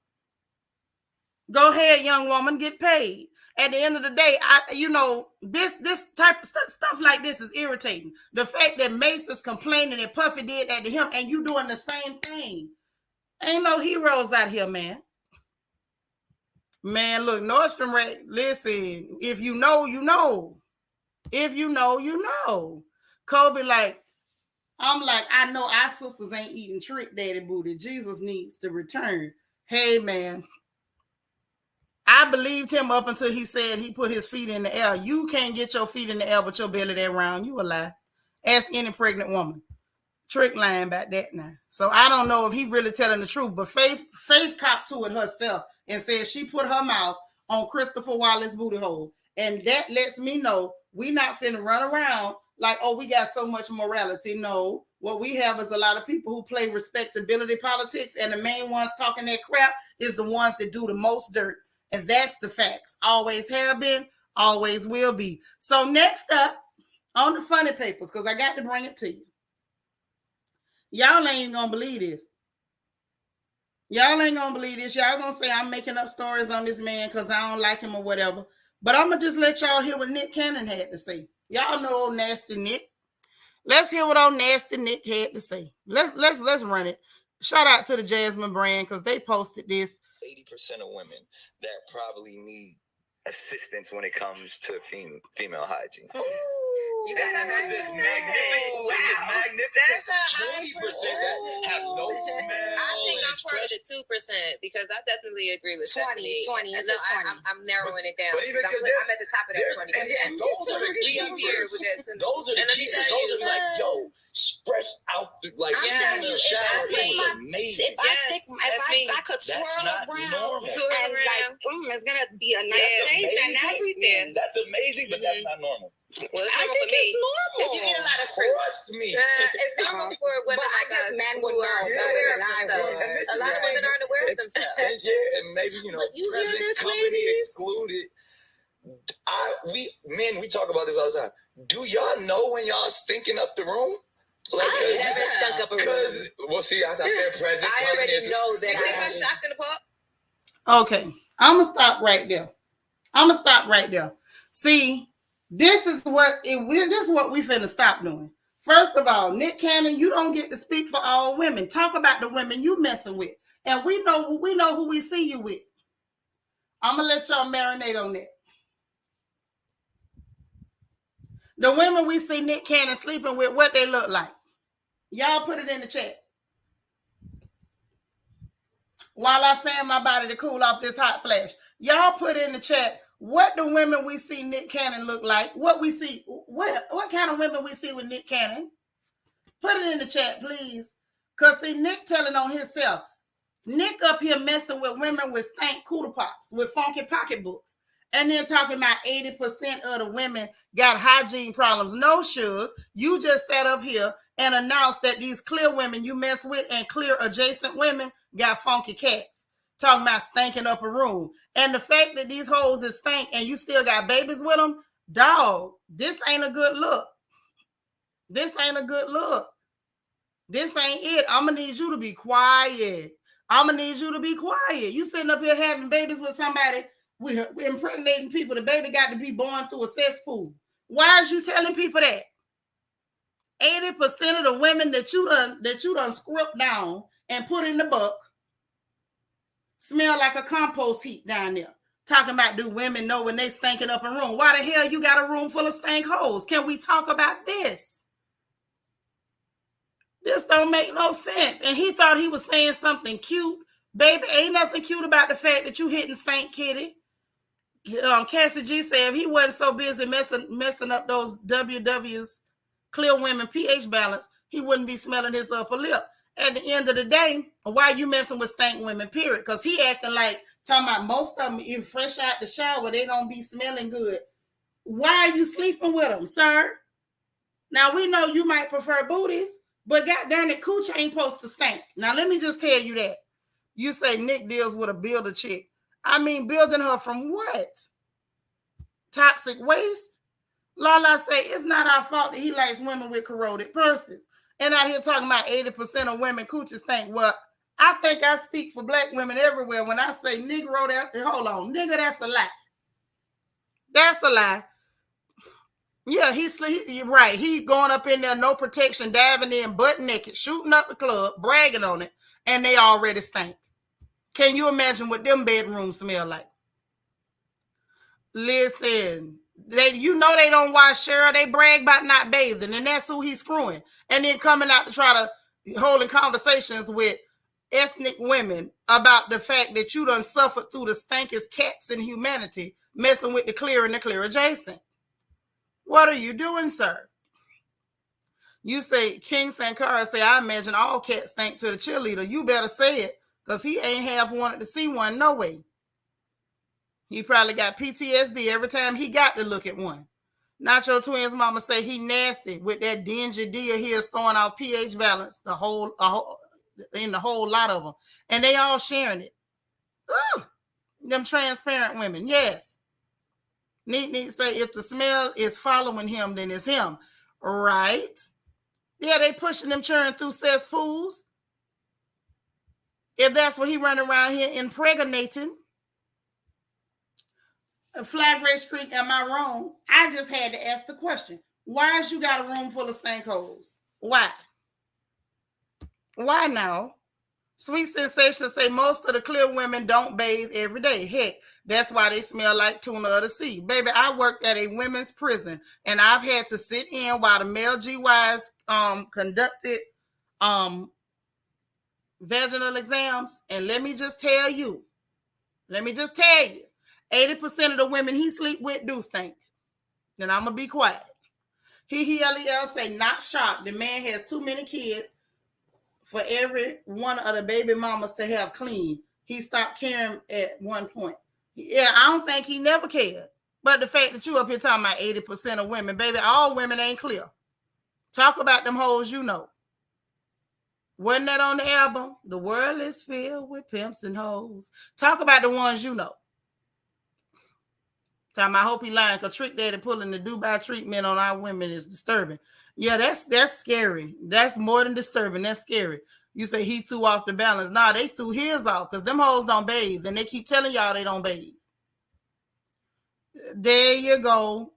Go ahead, young woman, get paid. At the end of the day, this type of stuff like this is irritating. The fact that Mace is complaining that Puffy did that to him and you doing the same thing. Ain't no heroes out here, man. Man, look, Nordstrom Rack, listen, if you know, you know. If you know, you know. Kobe I'm like, I know our sisters ain't eating trick daddy booty. Jesus needs to return. Hey, man. I believed him up until he said he put his feet in the air. You can't get your feet in the air but your belly that round. You a lie. Ask any pregnant woman. Trick lying about that now. So I don't know if he really telling the truth, but Faith copped to it herself and said she put her mouth on Christopher Wallace's booty hole. And that lets me know we not finna run around like, oh, we got so much morality. No, what we have is a lot of people who play respectability politics, and the main ones talking that crap is the ones that do the most dirt. And that's the facts. Always have been, always will be. So next up on the funny papers, because I got to bring it to you. Y'all ain't even gonna believe this. Y'all ain't gonna believe this. Y'all gonna say I'm making up stories on this man because I don't like him or whatever. But I'm gonna just let y'all hear what Nick Cannon had to say. Y'all know old nasty Nick. Let's hear what old nasty Nick had to say. Let's run it. Shout out to the Jasmine brand because they posted this.
80% of women that probably need assistance when it comes to female hygiene.
You got that
this magnificent 20% that have no smell.
I think I'm part of the 2% because I definitely agree with 20.
It's a 20.
I'm narrowing it down.
But even because
I'm at the top of that 20.
And those are the keepers. Those are the keepers. Those are like, yo, fresh out, like in the shower. It was amazing.
If I could swirl around, it's gonna be a nice taste and everything.
That's amazing, but that's not normal.
Well,
I think it's normal.
If you eat a lot of fruit,
Trust me.
it's normal for women like us
men would
who
know
are
better
aware
than
of
I
themselves.
would.
A lot of women aren't aware of themselves.
And maybe,
But you hear
present
this,
company
ladies?
excluded. We talk about this all the time. Do y'all know when y'all stinking up the room?
Like, I never stunk up a room.
Well, see, I said present.
I already know that. You see my shock in the pop?
Okay, I'm gonna stop right there. See, this is what we finna stop doing. First of all, Nick Cannon, you don't get to speak for all women. Talk about the women you messing with, and we know who we see you with. I'm gonna let y'all marinate on that. The women we see Nick Cannon sleeping with, what they look like. Y'all put it in the chat. While I fan my body to cool off this hot flash, y'all put in the chat what the women we see Nick Cannon look like. What we see, what kind of women we see with Nick Cannon. Put it in the chat, please. Because see, Nick telling on himself. Nick up here messing with women with stank cooter pops, with funky pocketbooks. And then talking about 80% of the women got hygiene problems. No, Suge, you just sat up here and announced that these clear women you mess with and clear adjacent women got funky cats. Talking about stinking up a room. And the fact that these hoes is stank and you still got babies with them, dog, this ain't a good look. This ain't a good look. This ain't it. I'm going to need you to be quiet. You sitting up here having babies with somebody, we're impregnating people. The baby got to be born through a cesspool. Why is you telling people that? 80% of the women that you done script down and put in the book smell like a compost heap down there. Talking about, do women know when they stinking up a room? Why the hell you got a room full of stank hoes? Can we talk about this? This don't make no sense. And he thought he was saying something cute. Baby, ain't nothing cute about the fact that you hitting Stank Kitty. Cassie G said if he wasn't so busy messing up those WW's clear women pH balance, he wouldn't be smelling his upper lip. At the end of the day, why you messing with stank women, period? Because he acting like, talking about most of them, even fresh out the shower, they don't be smelling good. Why are you sleeping with them, sir? Now, we know you might prefer booties, but goddamn it, cooch ain't supposed to stink. Now, let me just tell you that. You say Nick deals with a builder chick. I mean, building her from what? Toxic waste? Lala say it's not our fault that he likes women with corroded purses. And out here talking about 80% of women coochies think, well, I think I speak for black women everywhere when I say Negro, hold on, nigga, that's a lie. That's a lie. Yeah, he's right. He going up in there, no protection, diving in, butt naked, shooting up the club, bragging on it, and they already stink. Can you imagine what them bedrooms smell like? Listen, they don't wash Cheryl. They brag about not bathing, and that's who he's screwing. And then coming out to try to holding conversations with ethnic women about the fact that you done suffered through the stankest cats in humanity, messing with the clear and the clear adjacent. What are you doing, sir? You say, King Sankara say, I imagine all cats stink to the cheerleader. You better say it, because he ain't half wanted to see one, no way. He probably got PTSD every time he got to look at one. Nacho Twins mama say he nasty with that dingy D of his throwing off pH balance, the whole lot of them. And they all sharing it. Ooh, them transparent women, yes. Neat say if the smell is following him, then it's him. Right. Yeah, they pushing them churn through cesspools. If that's what he running around here impregnating. Flag Race Creek, am I wrong? I just had to ask the question. Why is you got a room full of stink holes? Why? Why now? Sweet Sensation say most of the clear women don't bathe every day. Heck, that's why they smell like tuna of the sea. Baby, I worked at a women's prison, and I've had to sit in while the male GYs conducted vaginal exams. And let me just tell you, 80% of the women he sleep with do stink. Then I'm going to be quiet. Lel say, not shocked. The man has too many kids for every one of the baby mamas to have clean. He stopped caring at one point. Yeah, I don't think he never cared. But the fact that you up here talking about 80% of women, baby, all women ain't clear. Talk about them hoes you know. Wasn't that on the album? The world is filled with pimps and hoes. Talk about the ones you know. Time I hope he lying, because Trick Daddy pulling the Dubai treatment on our women is disturbing. Yeah, that's scary. That's more than disturbing. That's scary. You say he threw off the balance. Nah, they threw his off because them hoes don't bathe, and they keep telling y'all they don't bathe. There you go.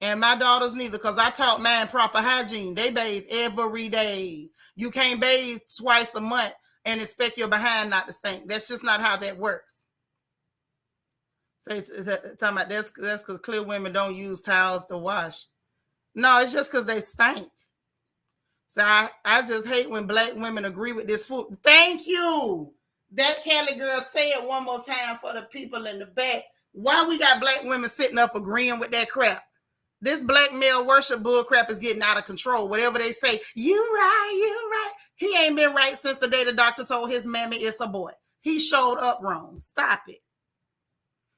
And my daughters neither, because I taught mine proper hygiene. They bathe every day. You can't bathe twice a month and expect your behind not to stink. That's just not how that works. Say, talking about that's because clear women don't use towels to wash. No, it's just because they stink. So I just hate when black women agree with this food. Thank you. That Cali girl, say it one more time for the people in the back. Why we got black women sitting up agreeing with that crap? This black male worship bull crap is getting out of control. Whatever they say, you right. He ain't been right since the day the doctor told his mammy it's a boy. He showed up wrong. Stop it.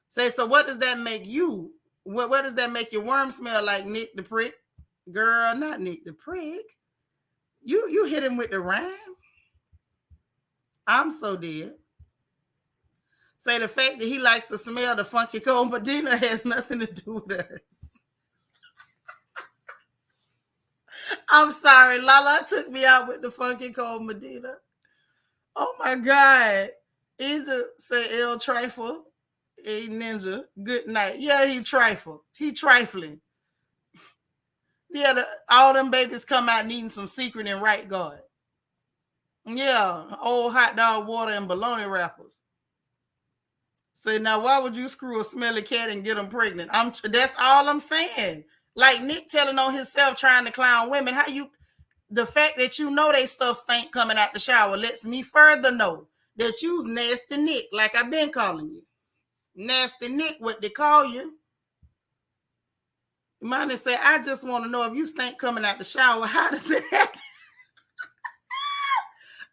Say, so what does that make you? What does that make your worm smell like, Nick the Prick? Girl, not Nick the Prick. You hit him with the rhyme. I'm so dead. Say the fact that he likes to smell the funky cold Medina has nothing to do with us. I'm sorry, Lala took me out with the funky cold Medina. Oh my God. Either say El Trifle, a ninja, good night. Yeah, he trifle. He trifling. Yeah, all them babies come out needing some secret and right guard. Yeah, old hot dog water and bologna wrappers. Say, now why would you screw a smelly cat and get them pregnant? That's all I'm saying. Like Nick telling on himself trying to clown women. The fact that you know they stuff stink coming out the shower lets me further know that you's nasty Nick, like I've been calling you. Nasty Nick, what they call you. Money say, I just want to know if you stink coming out the shower, how does it happen?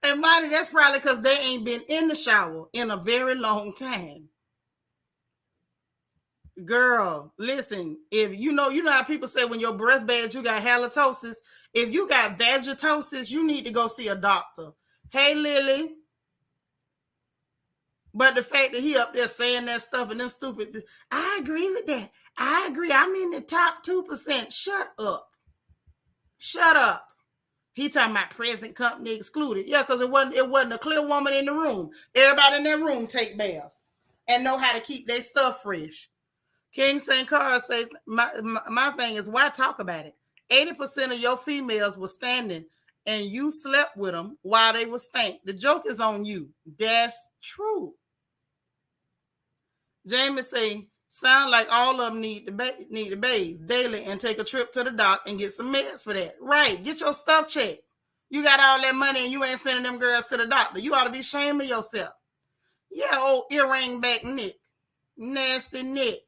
And Money, that's probably because they ain't been in the shower in a very long time. Girl, listen, if you know how people say when your breath bad, you got halitosis. If you got vagitosis, you need to go see a doctor. Hey, Lily. But the fact that he up there saying that stuff and them stupid, I agree with that. I agree. I'm in the top 2%. Shut up. Shut up. He talking about present company excluded. Yeah, because it wasn't a clear woman in the room. Everybody in that room take baths and know how to keep their stuff fresh. King St. Carl says, my thing is, why talk about it? 80% of your females were standing and you slept with them while they were stank. The joke is on you. That's true. Jamie say, sound like all of them need to bathe daily and take a trip to the doc and get some meds for that. Right. Get your stuff checked. You got all that money and you ain't sending them girls to the doctor. You ought to be ashamed of yourself. Yeah, old earring back Nick. Nasty Nick.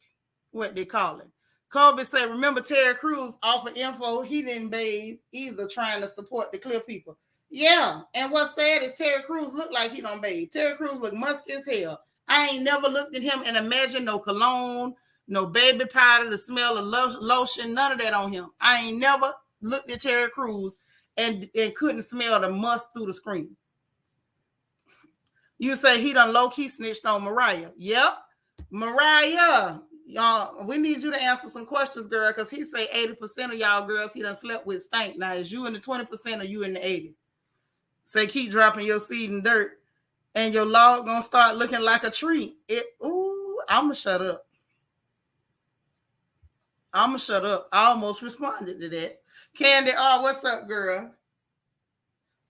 What they call him. Kobe said, remember Terry Crews offered info. He didn't bathe either, trying to support the clear people. Yeah. And what's sad is Terry Crews look like he don't bathe. Terry Crews look musky as hell. I ain't never looked at him and imagined no cologne, no baby powder, the smell of lotion, none of that on him. I ain't never looked at Terry Crews and couldn't smell the must through the screen. You say he done low-key snitched on Mariah. Yep. Mariah, we need you to answer some questions, girl, because he say 80% of y'all girls he done slept with stink. Now, is you in the 20% or you in the 80%? Say keep dropping your seed in dirt and your log gonna start looking like a tree. I'ma shut up. I almost responded to that. Candy, what's up, girl?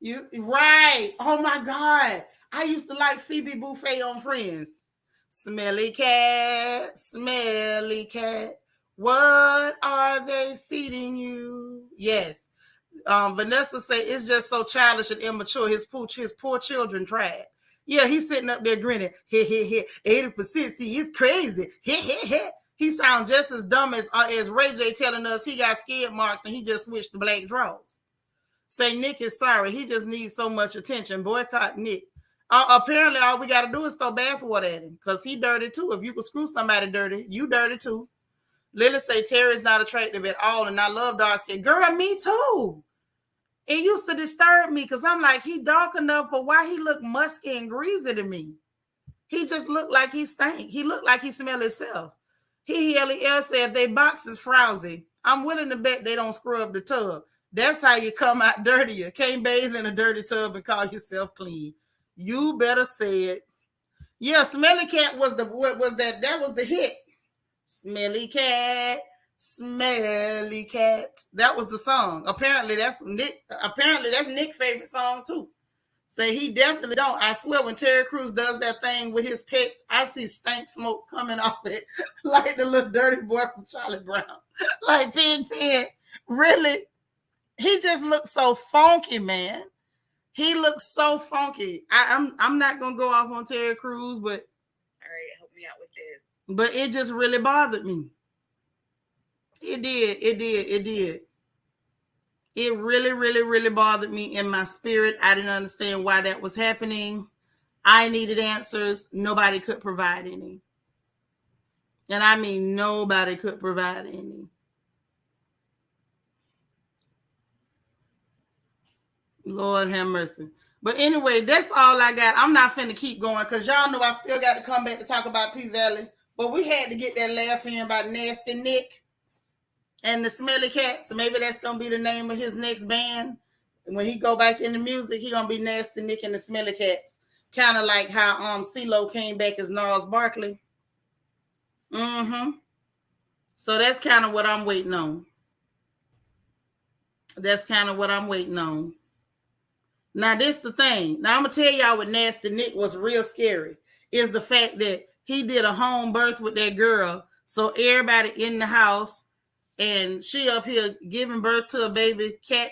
You right. Oh my God. I used to like Phoebe Buffay on Friends. Smelly cat, what are they feeding you? Yes. Vanessa say it's just so childish and immature. His poor children tried. Yeah, he's sitting up there grinning. 80%. See, it's crazy. He sounds just as dumb as Ray J telling us he got skid marks and he just switched to black drawers. Say Nick is sorry. He just needs so much attention. Boycott Nick. Apparently, all we got to do is throw bathwater at him because he dirty too. If you could screw somebody dirty, you dirty too. Lily say Terry's not attractive at all, and I love dark skin. Girl, me too. It used to disturb me because I'm like, he dark enough, but why he look musky and greasy to me? He just looked like he stank. He looked like he smelled himself. LEL said if they box is frowsy, I'm willing to bet they don't scrub the tub. That's how you come out dirtier. Can't bathe in a dirty tub and call yourself clean. You better say it. Yeah, Smelly Cat was that was the hit. Smelly Cat. That was the song. Apparently that's Nick's favorite song too. Say he definitely don't. I swear when Terry Crews does that thing with his pets, I see stank smoke coming off it like the little dirty boy from Charlie Brown. Like Pig Pen. Really? He just looks so funky, man. He looks so funky. I'm not gonna go off on Terry Crews, but
all right, help me out with this.
But it just really bothered me. It did. It really, really, really bothered me in my spirit. I didn't understand why that was happening. I needed answers. Nobody could provide any. And I mean, nobody could provide any. Lord have mercy. But anyway, that's all I got. I'm not finna keep going because y'all know I still got to come back to talk about P Valley. But we had to get that laugh in by Nasty Nick and the Smelly Cat. So maybe that's going to be the name of his next band. And when he go back into music, he going to be Nasty Nick and the Smelly Cats. Kind of like how CeeLo came back as Gnarls Barkley. So that's kind of what I'm waiting on. Now, this the thing. Now, I'm going to tell y'all what Nasty Nick was real scary. Is the fact that he did a home birth with that girl. So everybody in the house, and she up here giving birth to a baby cat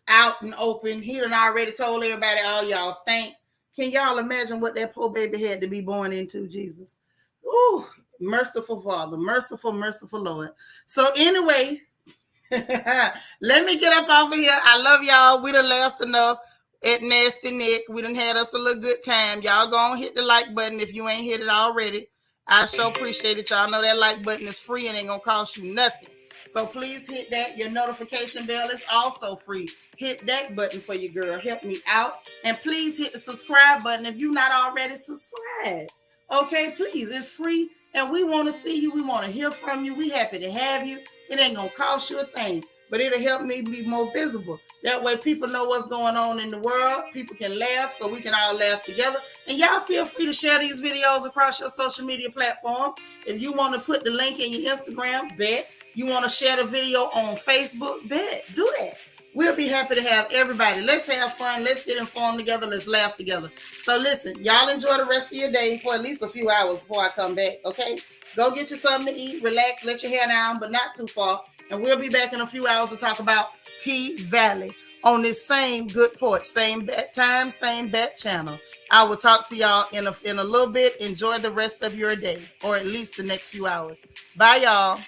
out and open. He done already told everybody, all y'all stink. Can y'all imagine what that poor baby had to be born into, Jesus? Ooh, merciful Father, merciful Lord. So anyway, let me get up off of here. I love y'all. We done laughed enough at Nasty Nick. We done had us a little good time. Y'all go on hit the like button if you ain't hit it already. I sure appreciate it. Y'all know that like button is free and ain't gonna cost you nothing. So please hit that. Your notification bell is also free. Hit that button for your girl. Help me out. And please hit the subscribe button if you're not already subscribed. Okay, please, it's free, and we want to see you. We want to hear from you. We happy to have you. It ain't gonna cost you a thing, but it'll help me be more visible. That way people know what's going on in the world. People can laugh, so we can all laugh together. And y'all feel free to share these videos across your social media platforms. If you want to put the link in your Instagram, bet. You want to share the video on Facebook, bet. Do that. We'll be happy to have everybody. Let's have fun. Let's get informed together. Let's laugh together. So listen, y'all enjoy the rest of your day for at least a few hours before I come back, okay? Go get you something to eat, relax, let your hair down, but not too far. And we'll be back in a few hours to talk about P Valley on this same good porch, same bat time, same bat channel. I will talk to y'all in a little bit. Enjoy the rest of your day, or at least the next few hours. Bye, y'all.